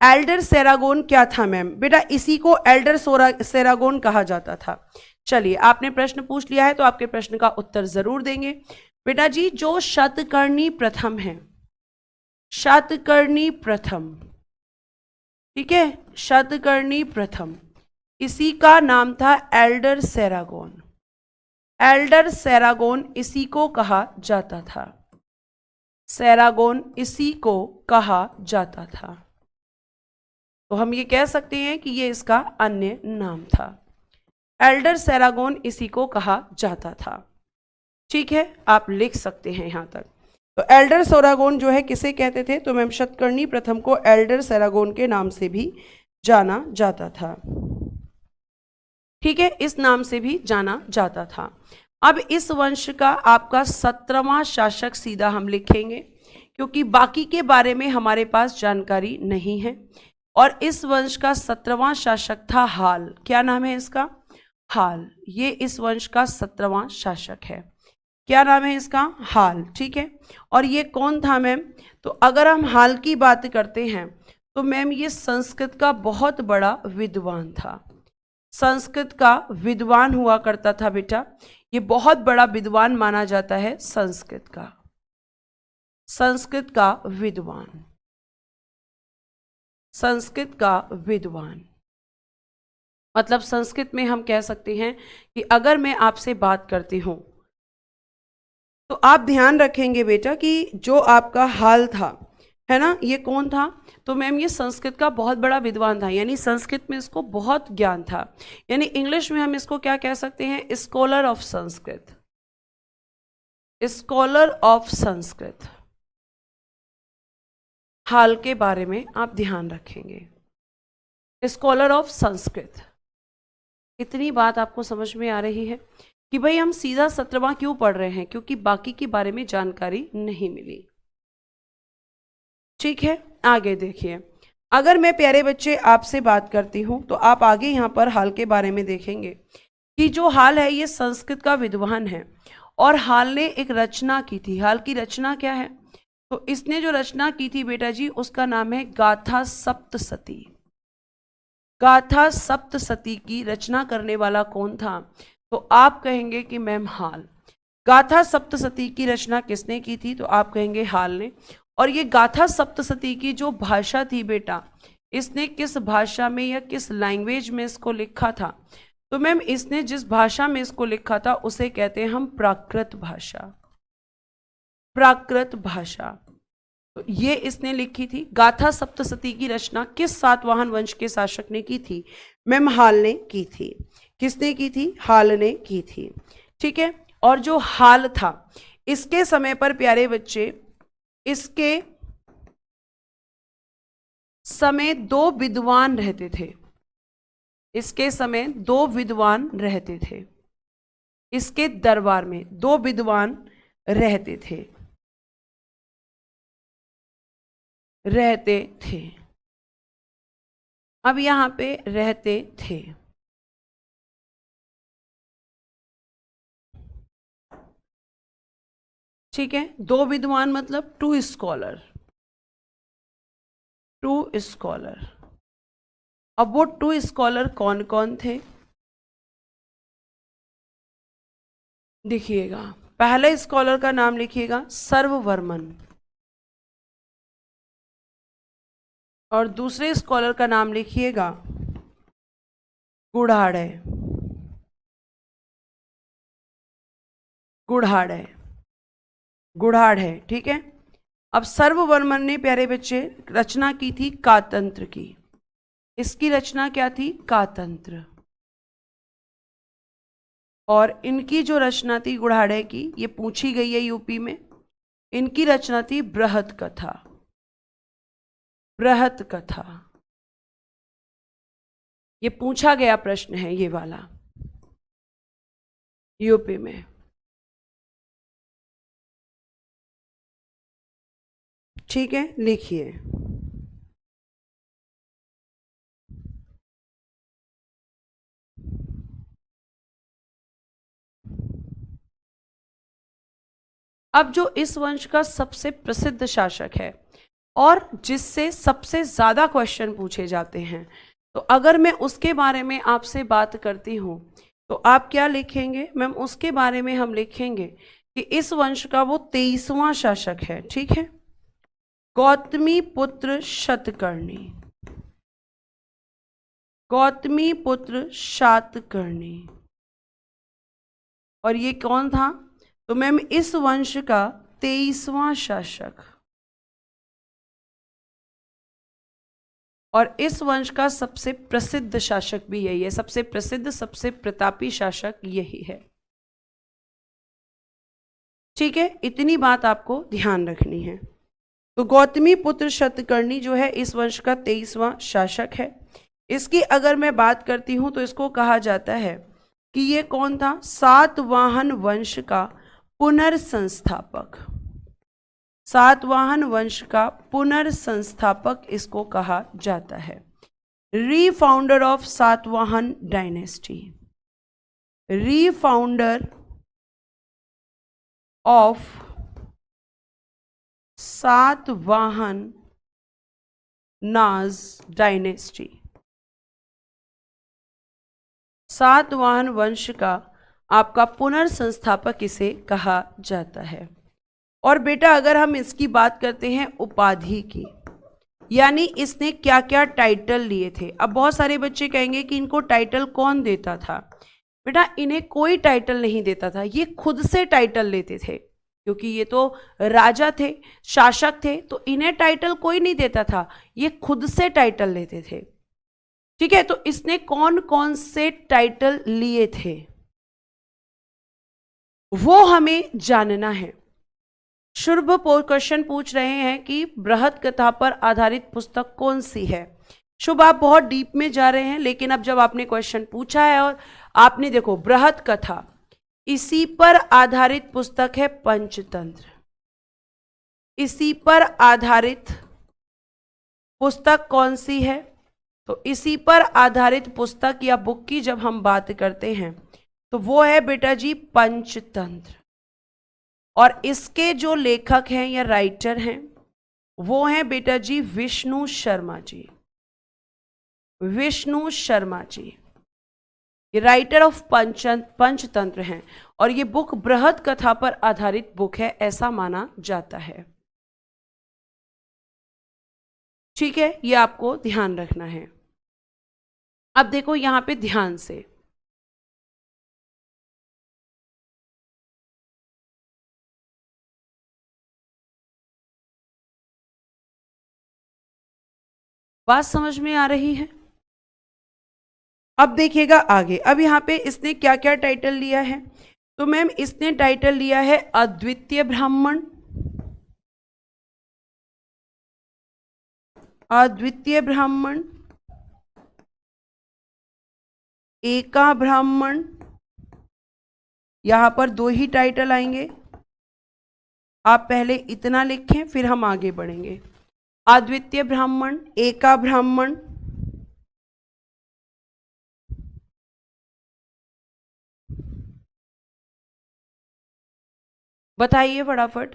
एल्डर सेरागोन क्या था मैम? बेटा इसी को एल्डर सेरागोन कहा जाता था। चलिए आपने प्रश्न पूछ लिया है तो आपके प्रश्न का उत्तर जरूर देंगे। बेटा जी जो शतकर्णी प्रथम है, शतकर्णी प्रथम, ठीक है, शतकर्णी प्रथम, इसी का नाम था एल्डर सेरागोन। एल्डर सेरागोन इसी को कहा जाता था, सेरागोन इसी को कहा जाता था। तो हम ये कह सकते हैं कि ये इसका अन्य नाम था। एल्डर सेरागोन इसी को कहा जाता था, ठीक है, आप लिख सकते हैं यहां तक। तो एल्डर सेरागोन जो है किसे कहते थे? तो मैम शतकर्णी प्रथम को एल्डर सेरागोन के नाम से भी जाना जाता था, ठीक है, इस नाम से भी जाना जाता था। अब इस वंश का आपका 17वां शासक सीधा हम लिखेंगे क्योंकि बाकी के बारे में हमारे पास जानकारी नहीं है। और इस वंश का 17वां शासक था हाल। क्या नाम है इसका? हाल। ये इस वंश का 17वां शासक है। क्या नाम है इसका? हाल, ठीक है। और ये कौन था मैम? तो अगर हम हाल की बात करते हैं तो मैम ये संस्कृत का बहुत बड़ा विद्वान था। संस्कृत का विद्वान हुआ करता था बेटा, ये बहुत बड़ा विद्वान माना जाता है संस्कृत का, संस्कृत का विद्वान, संस्कृत का विद्वान। मतलब संस्कृत में हम कह सकते हैं कि अगर मैं आपसे बात करती हूं तो आप ध्यान रखेंगे बेटा कि जो आपका हाल था, है ना, ये कौन था? तो मैम ये संस्कृत का बहुत बड़ा विद्वान था, यानी संस्कृत में इसको बहुत ज्ञान था। यानी इंग्लिश में हम इसको क्या कह सकते हैं? Scholar of Sanskrit, scholar of Sanskrit. हाल के बारे में आप ध्यान रखेंगे, स्कॉलर ऑफ संस्कृत। इतनी बात आपको समझ में आ रही है कि भाई हम सीधा 17वां क्यों पढ़ रहे हैं? क्योंकि बाकी के बारे में जानकारी नहीं मिली। ठीक है, आगे देखिए। अगर मैं प्यारे बच्चे आपसे बात करती हूं तो आप आगे यहां पर हाल के बारे में देखेंगे कि जो हाल है ये संस्कृत का विद्वान है और हाल ने एक रचना की थी। हाल की रचना क्या है? तो इसने जो रचना की थी बेटा जी उसका नाम है गाथा सप्तशती। गाथा सप्तशती की रचना करने वाला कौन था? तो आप कहेंगे कि मैम हाल। गाथा सप्तशती की रचना किसने की थी? तो आप कहेंगे हाल ने। और ये गाथा सप्तशती की जो भाषा थी बेटा, इसने किस भाषा में या किस लैंग्वेज में इसको लिखा था? तो मैम इसने जिस भाषा में इसको लिखा था उसे कहते हैं हम प्राकृत भाषा, प्राकृत भाषा। तो ये इसने लिखी थी। गाथा सप्तशती की रचना किस सातवाहन वंश के शासक ने की थी? मैम हाल ने की थी। किसने की थी? हाल ने की थी। ठीक है, और जो हाल था इसके समय पर प्यारे बच्चे, इसके समय दो विद्वान रहते थे। इसके समय दो विद्वान रहते थे। इसके दरबार में दो विद्वान रहते थे, रहते थे। अब यहां पे रहते थे, ठीक है। दो विद्वान मतलब टू स्कॉलर, टू स्कॉलर। अब वो टू स्कॉलर कौन कौन थे? देखिएगा, पहले स्कॉलर का नाम लिखिएगा सर्ववर्मन और दूसरे स्कॉलर का नाम लिखिएगा गुढ़ाढ़े, गुढ़ाढ़े, गुढ़ाढ़े। ठीक है। अब सर्ववर्मन ने प्यारे बच्चे रचना की थी कातंत्र की। इसकी रचना क्या थी? कातंत्र। और इनकी जो रचना थी गुढ़ाढ़े की, ये पूछी गई है यूपी में। इनकी रचना थी बृहत कथा, बृहत कथा। ये पूछा गया प्रश्न है ये वाला यूपी में। ठीक है, लिखिए। अब जो इस वंश का सबसे प्रसिद्ध शासक है और जिससे सबसे ज्यादा क्वेश्चन पूछे जाते हैं, तो अगर मैं उसके बारे में आपसे बात करती हूं तो आप क्या लिखेंगे? मैम उसके बारे में हम लिखेंगे कि इस वंश का वो 23वां शासक है। ठीक है, गौतमी पुत्र शतकर्णी, गौतमी पुत्र शातकर्णी। और ये कौन था? तो मैम इस वंश का 23वां शासक और इस वंश का सबसे प्रसिद्ध शासक भी यही है। सबसे प्रसिद्ध, सबसे प्रतापी शासक यही है। ठीक है, इतनी बात आपको ध्यान रखनी है। तो गौतमी पुत्र शतकर्णी जो है इस वंश का 23वां शासक है। इसकी अगर मैं बात करती हूं तो इसको कहा जाता है कि ये कौन था? सातवाहन वंश का पुनर्संस्थापक। सातवाहन वंश का पुनर्संस्थापक इसको कहा जाता है। Refounder of Satavahana dynasty, refounder of Satavahana नाज डायनेस्टी। सातवाहन वंश का आपका पुनर्संस्थापक इसे कहा जाता है। और बेटा अगर हम इसकी बात करते हैं उपाधि की, यानी इसने क्या क्या टाइटल लिए थे। अब बहुत सारे बच्चे कहेंगे कि इनको टाइटल कौन देता था। बेटा इन्हें कोई टाइटल नहीं देता था, ये खुद से टाइटल लेते थे, क्योंकि ये तो राजा थे, शासक थे, तो इन्हें टाइटल कोई नहीं देता था, ये खुद से टाइटल लेते थे। ठीक है, तो इसने कौन कौन से टाइटल लिए थे वो हमें जानना है। शुभ क्वेश्चन पूछ रहे हैं कि बृहत कथा पर आधारित पुस्तक कौन सी है। शुभ आप बहुत डीप में जा रहे हैं, लेकिन अब जब आपने क्वेश्चन पूछा है और आपने देखो बृहत कथा, इसी पर आधारित पुस्तक है पंचतंत्र, इसी पर आधारित पुस्तक कौन सी है। तो इसी पर आधारित पुस्तक या बुक की जब हम बात करते हैं तो वो है बेटा जी पंचतंत्र। और इसके जो लेखक हैं या राइटर हैं वो हैं बेटा जी विष्णु शर्मा जी, विष्णु शर्मा जी, ये राइटर ऑफ पंचतंत्र हैं। और ये बुक बृहत कथा पर आधारित बुक है ऐसा माना जाता है। ठीक है, ये आपको ध्यान रखना है। अब देखो यहां पे ध्यान से, बात समझ में आ रही है। अब देखिएगा आगे, अब यहां पे इसने क्या क्या टाइटल लिया है। तो मैम इसने टाइटल लिया है अद्वितीय ब्राह्मण, अद्वितीय ब्राह्मण, एका ब्राह्मण, यहां पर दो ही टाइटल आएंगे। आप पहले इतना लिखें फिर हम आगे बढ़ेंगे। अद्वितीय ब्राह्मण, एका ब्राह्मण, बताइए फटाफट।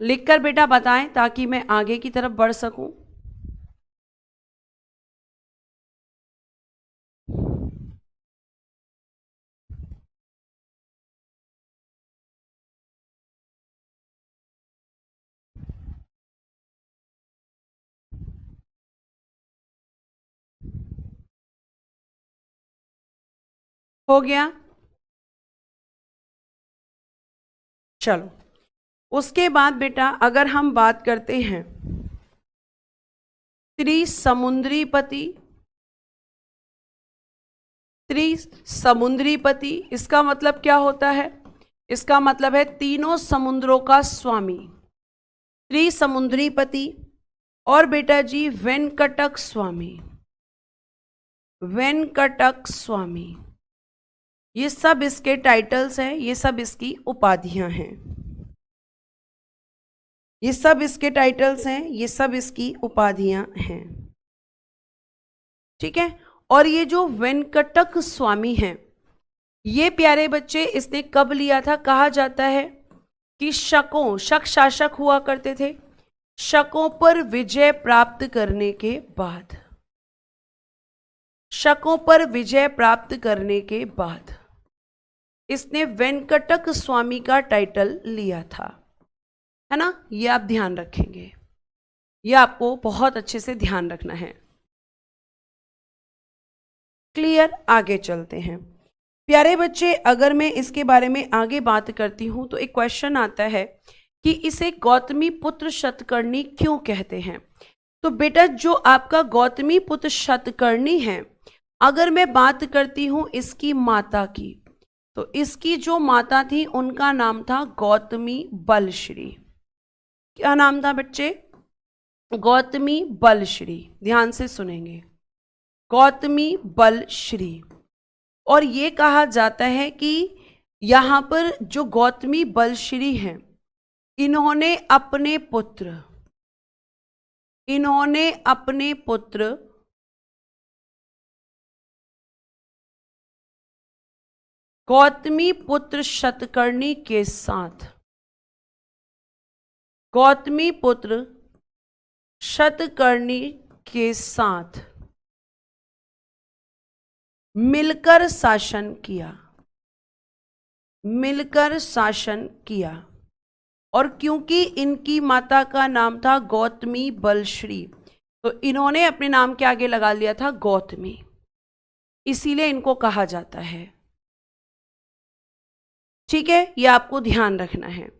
लिखकर बेटा बताएं ताकि मैं आगे की तरफ बढ़ सकूं। हो गया, चलो। उसके बाद बेटा अगर हम बात करते हैं त्रिसमुद्रीपति, त्रिसमुद्रीपति इसका मतलब क्या होता है। इसका मतलब है तीनों समुद्रों का स्वामी, त्रिसमुद्रीपति। और बेटा जी वेंकटक स्वामी, वेंकटक स्वामी, ये सब इसके टाइटल्स हैं, ये सब इसकी उपाधियां हैं, ये सब इसके टाइटल्स हैं, ये सब इसकी उपाधियां हैं। ठीक है, और ये जो वेंकटक स्वामी हैं, ये प्यारे बच्चे इसने कब लिया था। कहा जाता है कि शक शासक हुआ करते थे, शकों पर विजय प्राप्त करने के बाद, शकों पर विजय प्राप्त करने के बाद इसने वेंकटक स्वामी का टाइटल लिया था, है ना। ये आप ध्यान रखेंगे, ये आपको बहुत अच्छे से ध्यान रखना है। क्लियर, आगे चलते हैं प्यारे बच्चे। अगर मैं इसके बारे में आगे बात करती हूं तो एक क्वेश्चन आता है कि इसे गौतमी पुत्र शतकर्णी क्यों कहते हैं। तो बेटा जो आपका गौतमी पुत्र शतकर्णी है, अगर मैं बात करती हूं इसकी माता की, तो इसकी जो माता थी उनका नाम था गौतमी बलश्री। क्या नाम था बच्चे, गौतमी बलश्री, ध्यान से सुनेंगे, गौतमी बलश्री। और ये कहा जाता है कि यहां पर जो गौतमी बलश्री हैं, इन्होंने अपने पुत्र, इन्होंने अपने पुत्र गौतमी पुत्र शतकर्णी के साथ, गौतमी पुत्र शतकर्णी के साथ मिलकर शासन किया, मिलकर शासन किया। और क्योंकि इनकी माता का नाम था गौतमी बलश्री, तो इन्होंने अपने नाम के आगे लगा लिया था गौतमी, इसीलिए इनको कहा जाता है। ठीक है, ये आपको ध्यान रखना है।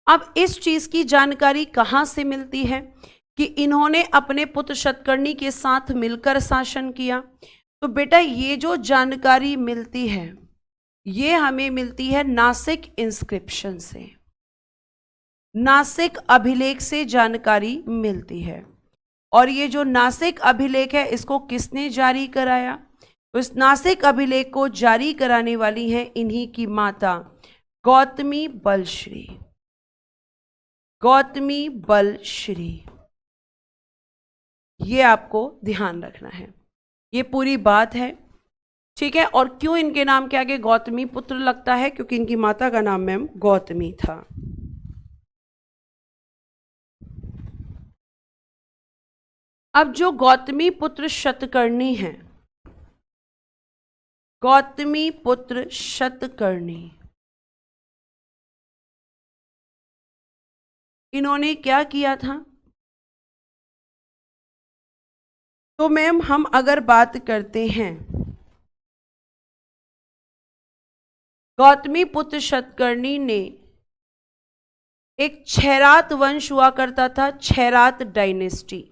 अब इस चीज की जानकारी कहां से मिलती है कि इन्होंने अपने पुत्र शतकर्णी के साथ मिलकर शासन किया? तो बेटा ये जो जानकारी मिलती है ये हमें मिलती है नासिक इंस्क्रिप्शन से, नासिक अभिलेख से जानकारी मिलती है। और ये जो नासिक अभिलेख है इसको किसने जारी कराया? तो इस नासिक अभिलेख को जारी कराने वाली हैं इन्हीं की माता गौतमी बलश्री, गौतमी बलश्री। ये आपको ध्यान रखना है, ये पूरी बात है। ठीक है, और क्यों इनके नाम के आगे गौतमी पुत्र लगता है? क्योंकि इनकी माता का नाम मैम गौतमी था। अब जो गौतमी पुत्र शतकर्णी हैं, गौतमी पुत्र शतकर्णी, इन्होंने क्या किया था? तो मैम हम अगर बात करते हैं, गौतमी पुत्र शतकर्णी ने एक छैरात वंश हुआ करता था, छैरात डायनेस्टी।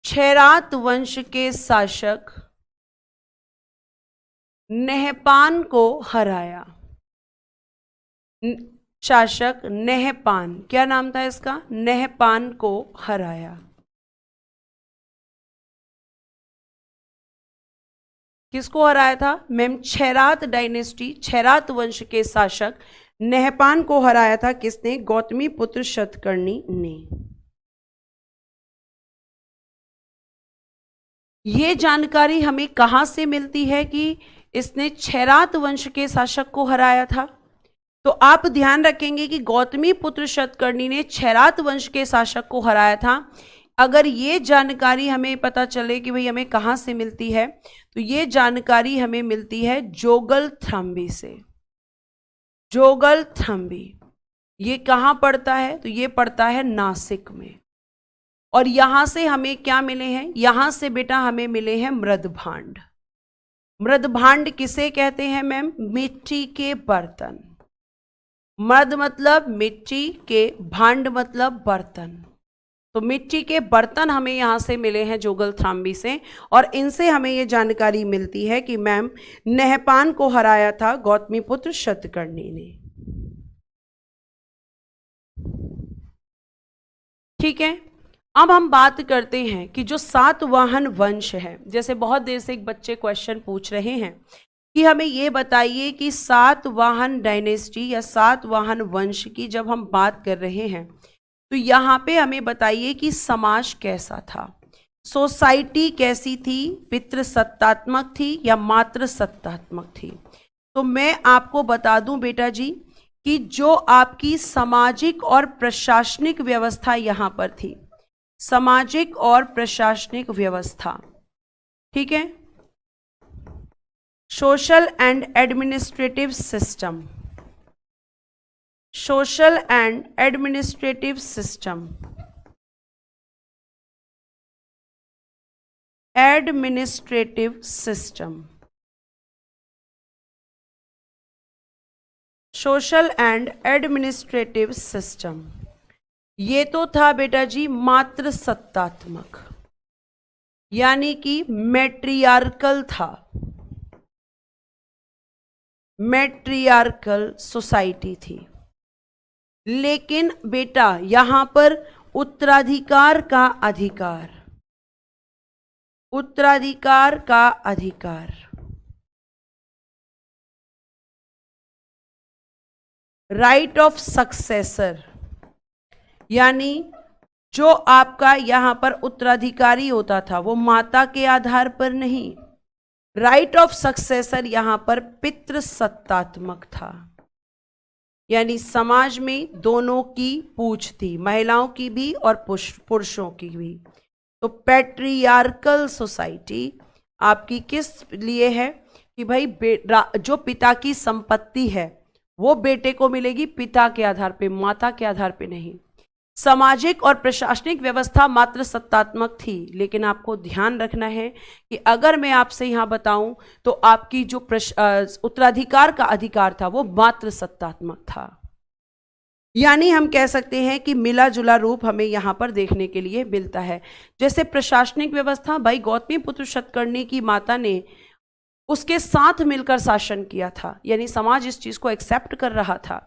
छैरात वंश के शासक नहपान को हराया। शासक नहपान, क्या नाम था इसका? नहपान को हराया। किसको हराया था मैम? छैरात डायनेस्टी, छैरात वंश के शासक नहपान को हराया था। किसने? गौतमी पुत्र शतकर्णी ने। ये जानकारी हमें कहां से मिलती है कि इसने छैरात वंश के शासक को हराया था? तो आप ध्यान रखेंगे कि गौतमी पुत्र शतकर्णी ने छैरात वंश के शासक को हराया था। अगर ये जानकारी हमें पता चले कि भाई हमें कहां से मिलती है, तो ये जानकारी हमें मिलती है जोगलथम्बी से। जोगलथम्बी ये कहां पड़ता है? तो ये पड़ता है नासिक में। और यहां से हमें क्या मिले हैं? यहां से बेटा हमें मिले हैं मृदभांड। मृदभांड किसे कहते हैं मैम? मिट्टी के बर्तन। मृद मतलब मिट्टी के, भांड मतलब बर्तन। तो मिट्टी के बर्तन हमें यहां से मिले हैं जोगलथम्बी से। और इनसे हमें यह जानकारी मिलती है कि मैम नहपान को हराया था गौतमी पुत्र शतकर्णी ने। ठीक है, अब हम बात करते हैं कि जो सातवाहन वंश है, जैसे बहुत देर से एक बच्चे क्वेश्चन पूछ रहे हैं कि हमें ये बताइए कि सातवाहन डायनेस्टी या सातवाहन वंश की जब हम बात कर रहे हैं तो यहाँ पे हमें बताइए कि समाज कैसा था, सोसाइटी कैसी थी, पितृसत्तात्मक थी या मातृ सत्तात्मक थी। तो मैं आपको बता दूं बेटा जी कि जो आपकी सामाजिक और प्रशासनिक व्यवस्था यहाँ पर थी, सामाजिक और प्रशासनिक व्यवस्था, ठीक है, social and administrative system, social and administrative system, administrative system, social and administrative system, ये तो था बेटा जी मातृ सत्तात्मक, यानी कि मैट्रियार्कल था, मैट्रियार्कल सोसाइटी थी। लेकिन बेटा यहां पर उत्तराधिकार का अधिकार, उत्तराधिकार का अधिकार, राइट ऑफ सक्सेसर, यानी जो आपका यहां पर उत्तराधिकारी होता था वो माता के आधार पर नहीं, राइट ऑफ सक्सेसर यहां पर पितृसत्तात्मक था, यानी समाज में दोनों की पूछ थी, महिलाओं की भी और पुरुषों की भी। तो पैट्रियार्कल सोसाइटी आपकी किस लिए है कि भाई जो पिता की संपत्ति है वो बेटे को मिलेगी पिता के आधार पे, माता के आधार पे नहीं। सामाजिक और प्रशासनिक व्यवस्था मात्र सत्तात्मक थी, लेकिन आपको ध्यान रखना है कि अगर मैं आपसे यहां बताऊं तो आपकी जो उत्तराधिकार का अधिकार था वो मात्र सत्तात्मक था। यानी हम कह सकते हैं कि मिला जुला रूप हमें यहां पर देखने के लिए मिलता है। जैसे प्रशासनिक व्यवस्था, भाई गौतमी पुत्र शतकर्णी की माता ने उसके साथ मिलकर शासन किया था, यानी समाज इस चीज को एक्सेप्ट कर रहा था।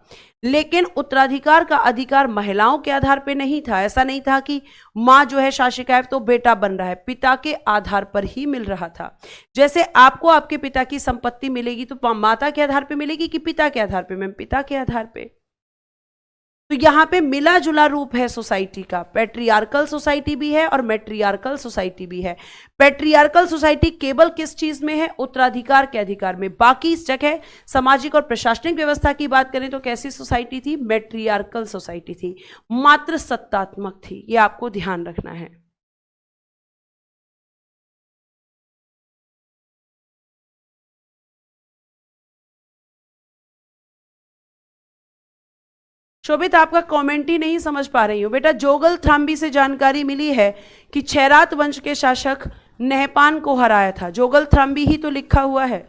लेकिन उत्तराधिकार का अधिकार महिलाओं के आधार पे नहीं था। ऐसा नहीं था कि माँ जो है शासिका है तो बेटा बन रहा है, पिता के आधार पर ही मिल रहा था। जैसे आपको आपके पिता की संपत्ति मिलेगी तो माता के आधार पे मिलेगी कि पिता के आधार पे? मैम पिता के आधार पे। तो यहां पे मिला जुला रूप है सोसाइटी का, पैट्रियार्कल सोसाइटी भी है और मैट्रियार्कल सोसाइटी भी है। पैट्रियार्कल सोसाइटी केवल किस चीज में है? उत्तराधिकार के अधिकार में। बाकी इस जगह सामाजिक और प्रशासनिक व्यवस्था की बात करें तो कैसी सोसाइटी थी? मैट्रियार्कल सोसाइटी थी, मात्र सत्तात्मक थी। ये आपको ध्यान रखना है। शोभित आपका कमेंट ही नहीं समझ पा रही हूं बेटा। जोगल थ्राम्बी से जानकारी मिली है कि छैरात वंश के शासक नहपान को हराया था। जोगल थ्राम्बी ही तो लिखा हुआ है।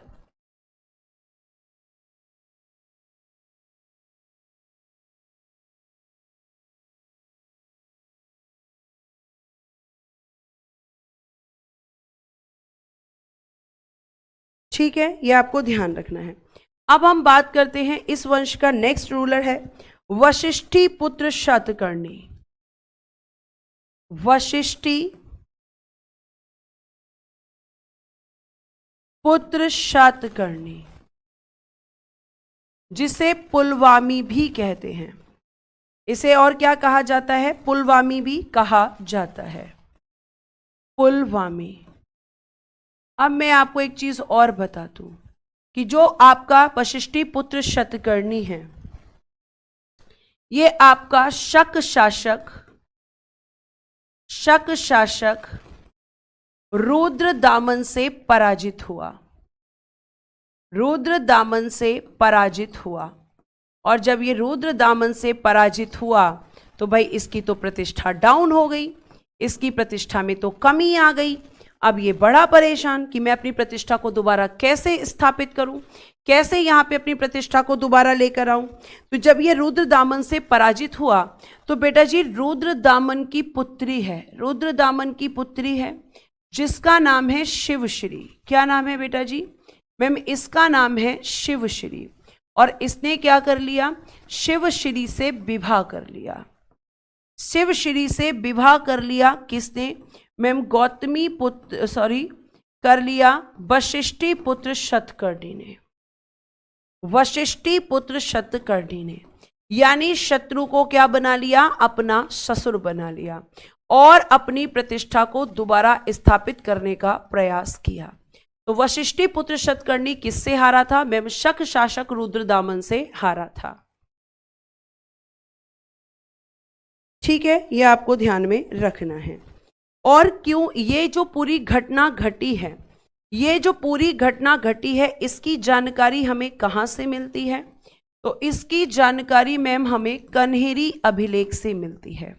ठीक है, ये आपको ध्यान रखना है। अब हम बात करते हैं इस वंश का नेक्स्ट रूलर है वशिष्ठी पुत्र शतकर्णी। वशिष्ठी पुत्र शतकर्णी, जिसे पुलवामी भी कहते हैं। इसे और क्या कहा जाता है? पुलवामी भी कहा जाता है, पुलवामी। अब मैं आपको एक चीज और बता दूं कि जो आपका वशिष्ठी पुत्र शतकर्णी है, ये आपका शक शासक रुद्र दामन से पराजित हुआ। रुद्र दामन से पराजित हुआ, और जब ये रुद्र दामन से पराजित हुआ तो भाई इसकी तो प्रतिष्ठा डाउन हो गई, इसकी प्रतिष्ठा में तो कमी आ गई। अब ये बड़ा परेशान कि मैं अपनी प्रतिष्ठा को दोबारा कैसे स्थापित करूं, कैसे यहां पे अपनी प्रतिष्ठा को दोबारा लेकर आऊं। तो जब ये रुद्र दामन से पराजित हुआ तो बेटा जी रुद्र दामन की पुत्री है, रुद्र दामन की पुत्री है जिसका नाम है शिवश्री। क्या नाम है बेटा जी? मैम इसका नाम है शिवश्री। और इसने क्या कर लिया? शिवश्री से विवाह कर लिया। शिवश्री से विवाह कर लिया किसने? मैम गौतमी पुत्र कर लिया वशिष्ठी पुत्र शतकर्णी ने। वशिष्ठी पुत्र शतकर्णी ने, यानी शत्रु को क्या बना लिया? अपना ससुर बना लिया और अपनी प्रतिष्ठा को दोबारा स्थापित करने का प्रयास किया। तो वशिष्ठी पुत्र शतकर्णी किससे हारा था? मैम शक शासक रुद्रदामन से हारा था। ठीक है, यह आपको ध्यान में रखना है। और क्यों ये जो पूरी घटना घटी है, ये जो पूरी घटना घटी है, इसकी जानकारी हमें कहां से मिलती है? तो इसकी जानकारी मैम हमें कन्हेरी अभिलेख से मिलती है,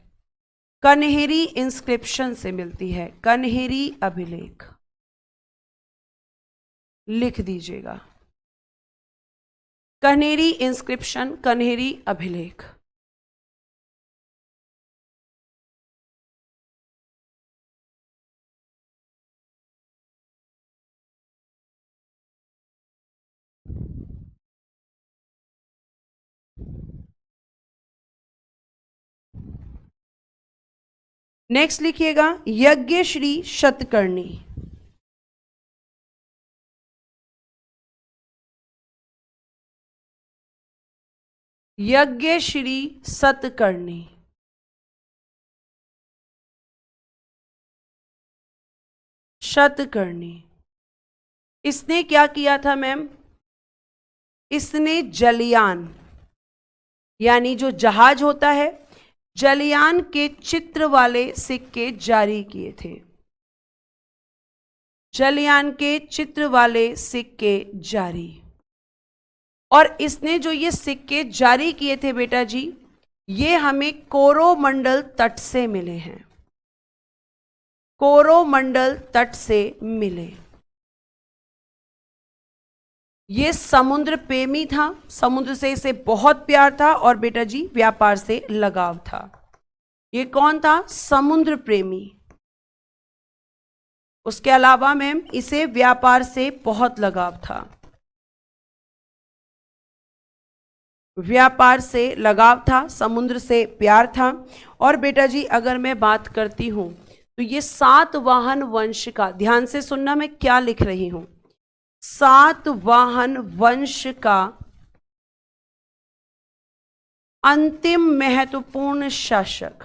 कन्हेरी इंस्क्रिप्शन से मिलती है। कन्हेरी अभिलेख लिख दीजिएगा, कन्हेरी इंस्क्रिप्शन, कन्हेरी अभिलेख। नेक्स्ट लिखिएगा यज्ञश्री शतकर्णी। यज्ञश्री शतकर्णी, शतकर्णी। इसने क्या किया था मैम? इसने जलयान, यानी जो जहाज होता है, जलयान के चित्र वाले सिक्के जारी किए थे। जलयान के चित्र वाले सिक्के जारी। और इसने जो ये सिक्के जारी किए थे बेटा जी, ये हमें कोरोमंडल तट से मिले हैं। कोरोमंडल तट से मिले। ये समुद्र प्रेमी था, समुद्र से इसे बहुत प्यार था और बेटा जी व्यापार से लगाव था। ये कौन था? समुद्र प्रेमी। उसके अलावा मैम इसे व्यापार से बहुत लगाव था। व्यापार से लगाव था, समुद्र से प्यार था। और बेटा जी अगर मैं बात करती हूं तो ये सातवाहन वंश का, ध्यान से सुनना मैं क्या लिख रही हूं, सातवाहन वंश का अंतिम महत्वपूर्ण शासक।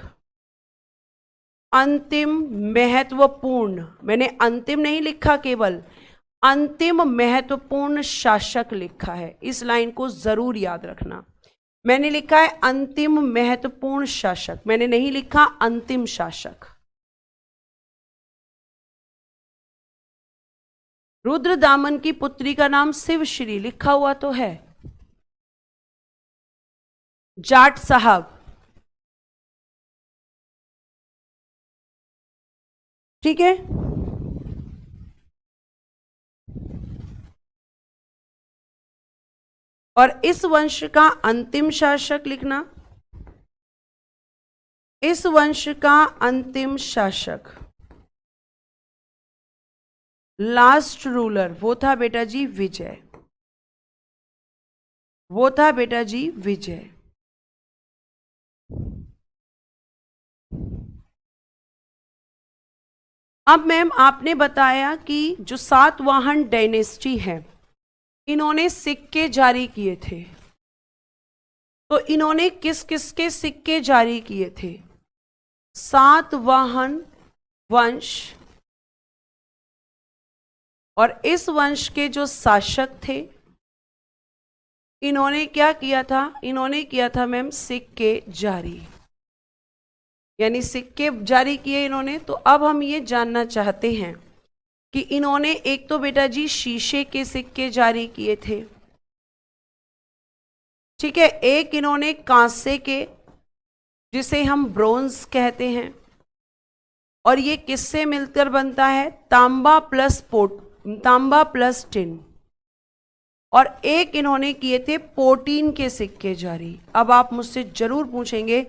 अंतिम महत्वपूर्ण, मैंने अंतिम नहीं लिखा, केवल अंतिम महत्वपूर्ण शासक लिखा है। इस लाइन को जरूर याद रखना। मैंने लिखा है अंतिम महत्वपूर्ण शासक, मैंने नहीं लिखा अंतिम शासक। रुद्रदामन की पुत्री का नाम शिवश्री लिखा हुआ तो है। जाट साहब, ठीक है। और इस वंश का अंतिम शासक लिखना, इस वंश का अंतिम शासक, लास्ट रूलर, वो था बेटा जी विजय। वो था बेटा जी विजय। अब मैम आपने बताया कि जो सातवाहन डायनेस्टी है, इन्होंने सिक्के जारी किए थे। तो इन्होंने किस किस के सिक्के जारी किए थे? सातवाहन वंश, और इस वंश के जो शासक थे, इन्होंने क्या किया था? इन्होंने किया था मैम सिक्के जारी, यानी सिक्के जारी किए इन्होंने। तो अब हम ये जानना चाहते हैं कि इन्होंने एक तो बेटा जी शीशे के सिक्के जारी किए थे, ठीक है, एक इन्होंने कांसे के, जिसे हम ब्रोंज कहते हैं, और ये किससे मिलकर बनता है? तांबा प्लस टिन। और एक इन्होंने किए थे पोटीन के सिक्के जारी। अब आप मुझसे जरूर पूछेंगे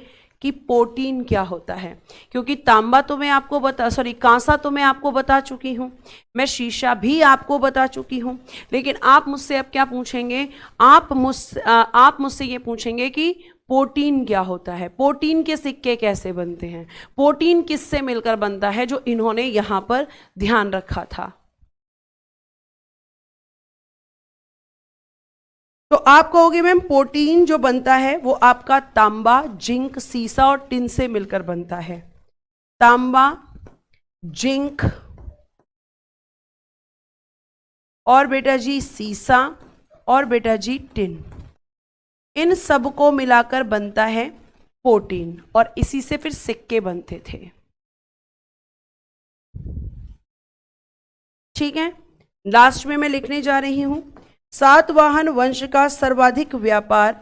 कि पोटीन क्या होता है, क्योंकि तांबा तो मैं आपको कांसा तो मैं आपको बता चुकी हूं, मैं शीशा भी आपको बता चुकी हूं, लेकिन आप मुझसे अब क्या पूछेंगे? आप मुझसे ये पूछेंगे कि पोटीन क्या होता है, पोटीन के सिक्के कैसे बनते हैं, पोटीन किससे मिलकर बनता है, जो इन्होंने यहां पर ध्यान रखा था। तो आप कहोगे मैम पोटीन जो बनता है वो आपका तांबा, जिंक, सीसा और टिन से मिलकर बनता है। तांबा, जिंक और बेटा जी सीसा और बेटा जी टिन, इन सब को मिलाकर बनता है पोटीन, और इसी से फिर सिक्के बनते थे। ठीक है, लास्ट में मैं लिखने जा रही हूं, सातवाहन वंश का सर्वाधिक व्यापार,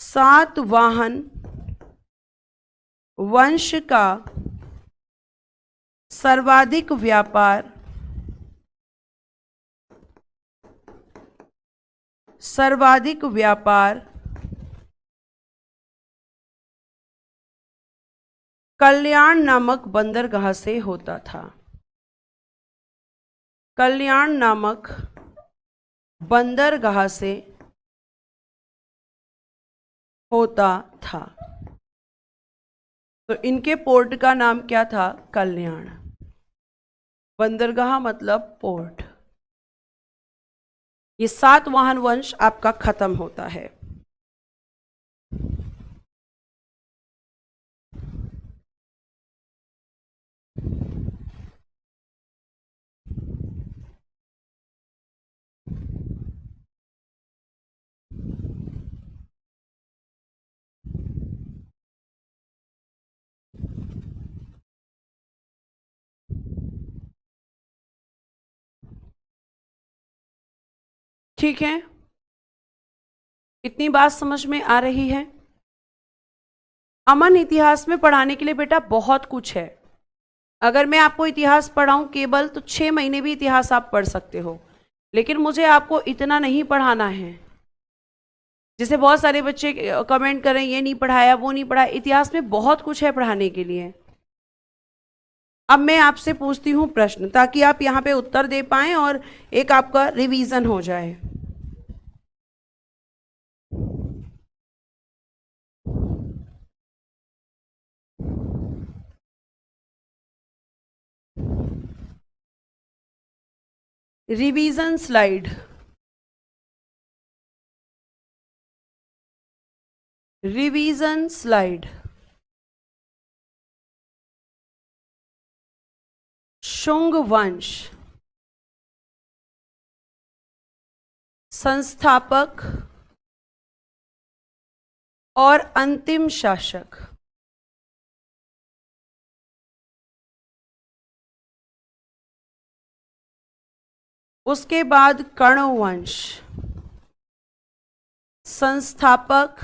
सातवाहन वंश का सर्वाधिक व्यापार, सर्वाधिक व्यापार कल्याण नामक बंदरगाह से होता था। कल्याण नामक बंदरगाह से होता था। तो इनके पोर्ट का नाम क्या था? कल्याण। बंदरगाह मतलब पोर्ट। ये सातवाहन वंश आपका खत्म होता है। ठीक है, इतनी बात समझ में आ रही है। अमन, इतिहास में पढ़ाने के लिए बेटा बहुत कुछ है। अगर मैं आपको इतिहास पढ़ाऊं केवल तो 6 महीने भी इतिहास आप पढ़ सकते हो, लेकिन मुझे आपको इतना नहीं पढ़ाना है। जैसे बहुत सारे बच्चे कमेंट करें ये नहीं पढ़ाया वो नहीं पढ़ाया, इतिहास में बहुत कुछ है पढ़ाने के लिए। अब मैं आपसे पूछती हूँ प्रश्न, ताकि आप यहाँ पे उत्तर दे पाएं और एक आपका रिवीजन हो जाए। Revision slide, revision slide. Shunga वंश, संस्थापक और अंतिम शासक। उसके बाद कर्ण वंश, संस्थापक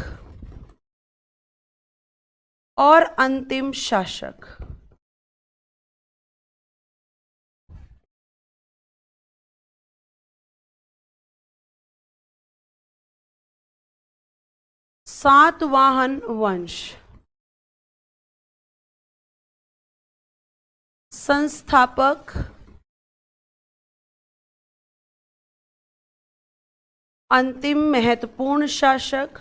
और अंतिम शासक। सातवाहन वंश, संस्थापक, अंतिम महत्वपूर्ण शासक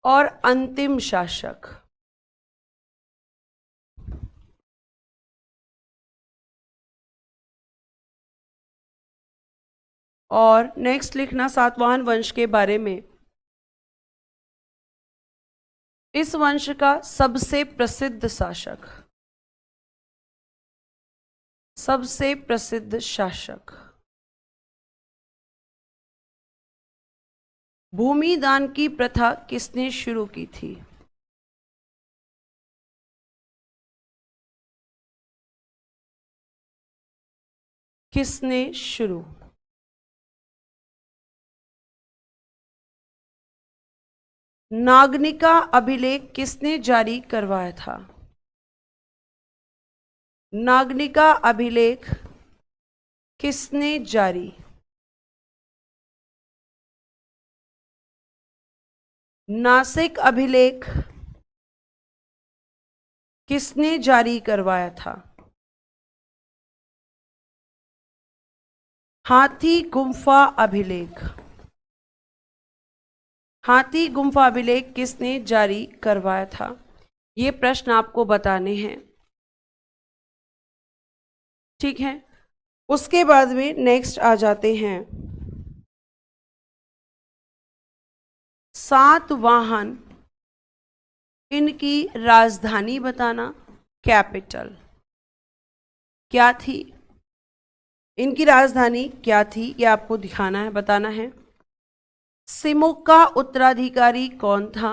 और अंतिम शासक। और नेक्स्ट लिखना सातवाहन वंश के बारे में। इस वंश का सबसे प्रसिद्ध शासक, सबसे प्रसिद्ध शासक। भूमि दान की प्रथा किसने शुरू की थी? किसने शुरू? नागनिका अभिलेख किसने जारी करवाया था? नागनिका अभिलेख किसने जारी? नासिक अभिलेख किसने जारी करवाया था? हाथी गुम्फा अभिलेख, हाथी गुम्फा अभिलेख किसने जारी करवाया था? ये प्रश्न आपको बताने हैं, ठीक है। उसके बाद में नेक्स्ट आ जाते हैं सातवाहन, इनकी राजधानी बताना, कैपिटल क्या थी? इनकी राजधानी क्या थी ये आपको दिखाना है, बताना है। सिमुक का उत्तराधिकारी कौन था?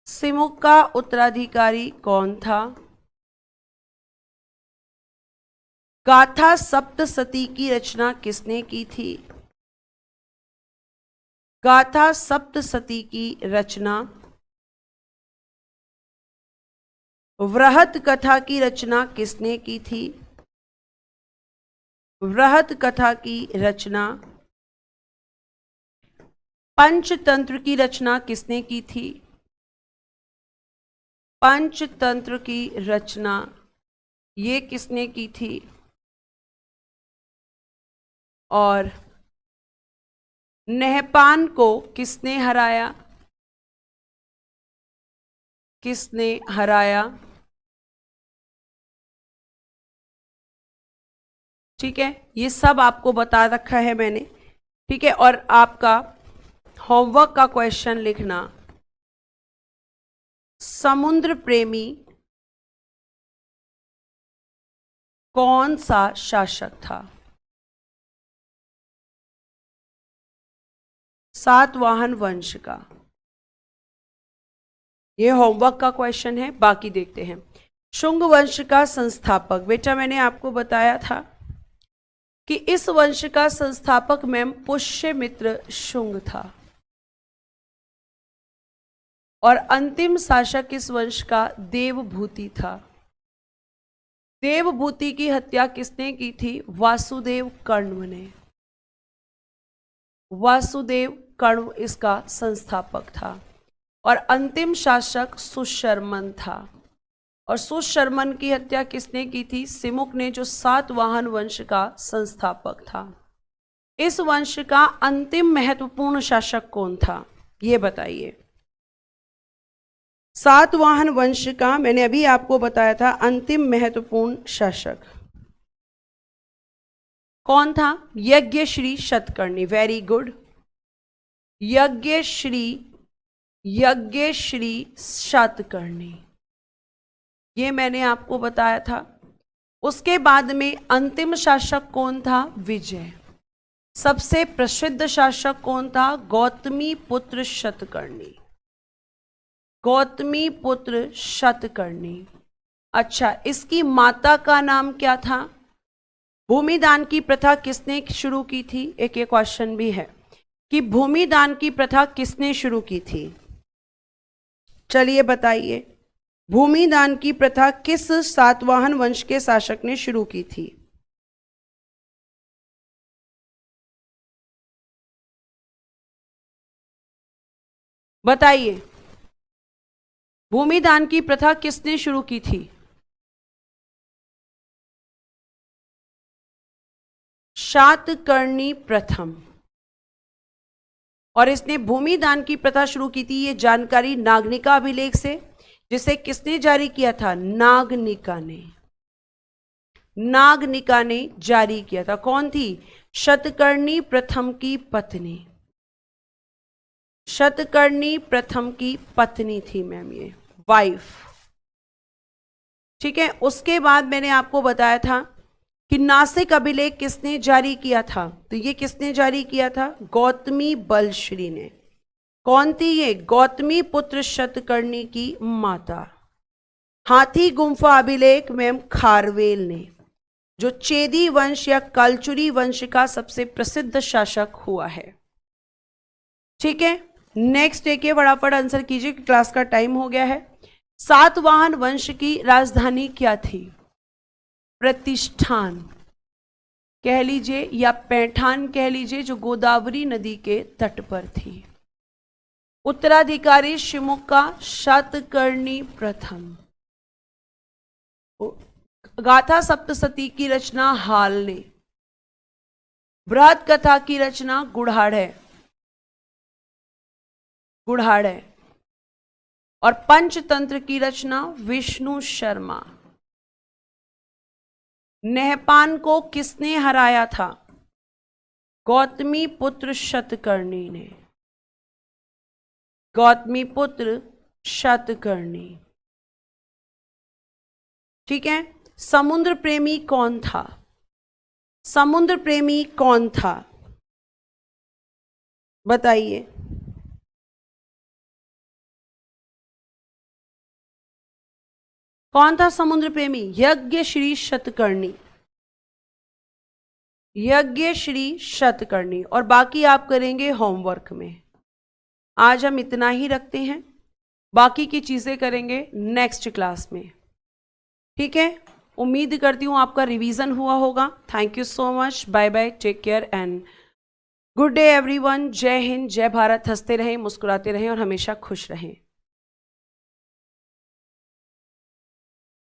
सिमुक का उत्तराधिकारी कौन था? गाथा सप्तशती की रचना किसने की थी? गाथा सप्तशती की रचना, वृहत कथा की रचना किसने की थी? वृहत कथा की रचना, पंचतंत्र की रचना किसने की थी? पंचतंत्र की रचना ये किसने की थी? और नहपान को किसने हराया? किसने हराया? ठीक है, ये सब आपको बता रखा है मैंने, ठीक है। और आपका होमवर्क का क्वेश्चन लिखना, समुद्र प्रेमी कौन सा शासक था? सातवाहन वंश का। यह होमवर्क का क्वेश्चन है, बाकी देखते हैं। शुंग वंश का संस्थापक, बेटा मैंने आपको बताया था कि इस वंश का संस्थापक मैम पुष्यमित्र शुंग था और अंतिम शासक इस वंश का देवभूति था। देवभूति की हत्या किसने की थी? वासुदेव कर्ण ने। वासुदेव कर्ण इसका संस्थापक था और अंतिम शासक सुशर्मन था। और सुशर्मन की हत्या किसने की थी? सिमुक ने, जो सातवाहन वंश का संस्थापक था। इस वंश का अंतिम महत्वपूर्ण शासक कौन था, ये बताइए। सातवाहन वंश का मैंने अभी आपको बताया था अंतिम महत्वपूर्ण शासक कौन था? यज्ञश्री शतकर्णी। वेरी गुड, यज्ञश्री शतकर्णी, ये मैंने आपको बताया था। उसके बाद में अंतिम शासक कौन था? विजय। सबसे प्रसिद्ध शासक कौन था? गौतमी पुत्र शतकर्णी। गौतमी पुत्र शतकर्णी। अच्छा, इसकी माता का नाम क्या था? भूमिदान की प्रथा किसने शुरू की थी? एक ये क्वेश्चन भी है कि भूमिदान की प्रथा किसने शुरू की थी? चलिए बताइए, भूमिदान की प्रथा किस सातवाहन वंश के शासक ने शुरू की थी? बताइए, भूमिदान की प्रथा किसने शुरू की थी? शातकर्णी प्रथम। और इसने भूमिदान की प्रथा शुरू की थी, ये जानकारी नागनिका अभिलेख से, जिसे किसने जारी किया था? नागनिका ने। नागनिका ने जारी किया था। कौन थी? शतकर्णी प्रथम की पत्नी। शतकर्णी प्रथम की पत्नी थी मैम, ये वाइफ। ठीक है। उसके बाद मैंने आपको बताया था कि नासिक अभिलेख किसने जारी किया था? तो ये किसने जारी किया था? गौतमी बलश्री ने। कौन थी ये? गौतमी पुत्र शतकर्णी की माता। हाथी गुम्फा अभिलेख मैम खारवेल ने, जो चेदी वंश या कलचुरी वंश का सबसे प्रसिद्ध शासक हुआ है। ठीक है, नेक्स्ट एक फटाफट आंसर कीजिए, क्लास का टाइम हो गया है। सातवाहन वंश की राजधानी क्या थी? प्रतिष्ठान कह लीजिए या पैठान कह लीजिए, जो गोदावरी नदी के तट पर थी। उत्तराधिकारी शिमुक का शतकर्णी प्रथम। गाथा सप्तशती की रचना हाल ने। बृहद कथा की रचना गुढ़ाढ़े और पंचतंत्र की रचना विष्णु शर्मा। नहपान को किसने हराया था? गौतमी पुत्र शतकर्णी ने। गौतमी पुत्र शतकर्णी। ठीक है। समुद्र प्रेमी कौन था? समुद्र प्रेमी कौन था, बताइए। कौन था समुद्र प्रेमी? यज्ञश्री शतकर्णी। यज्ञश्री शतकर्णी। और बाकी आप करेंगे होमवर्क में। आज हम इतना ही रखते हैं, बाकी की चीजें करेंगे नेक्स्ट क्लास में। ठीक है, उम्मीद करती हूं आपका रिवीजन हुआ होगा। Thank you so much, bye bye, take care and good day everyone. जय हिंद, जय भारत। हंसते रहें, मुस्कुराते रहें और हमेशा खुश रहें।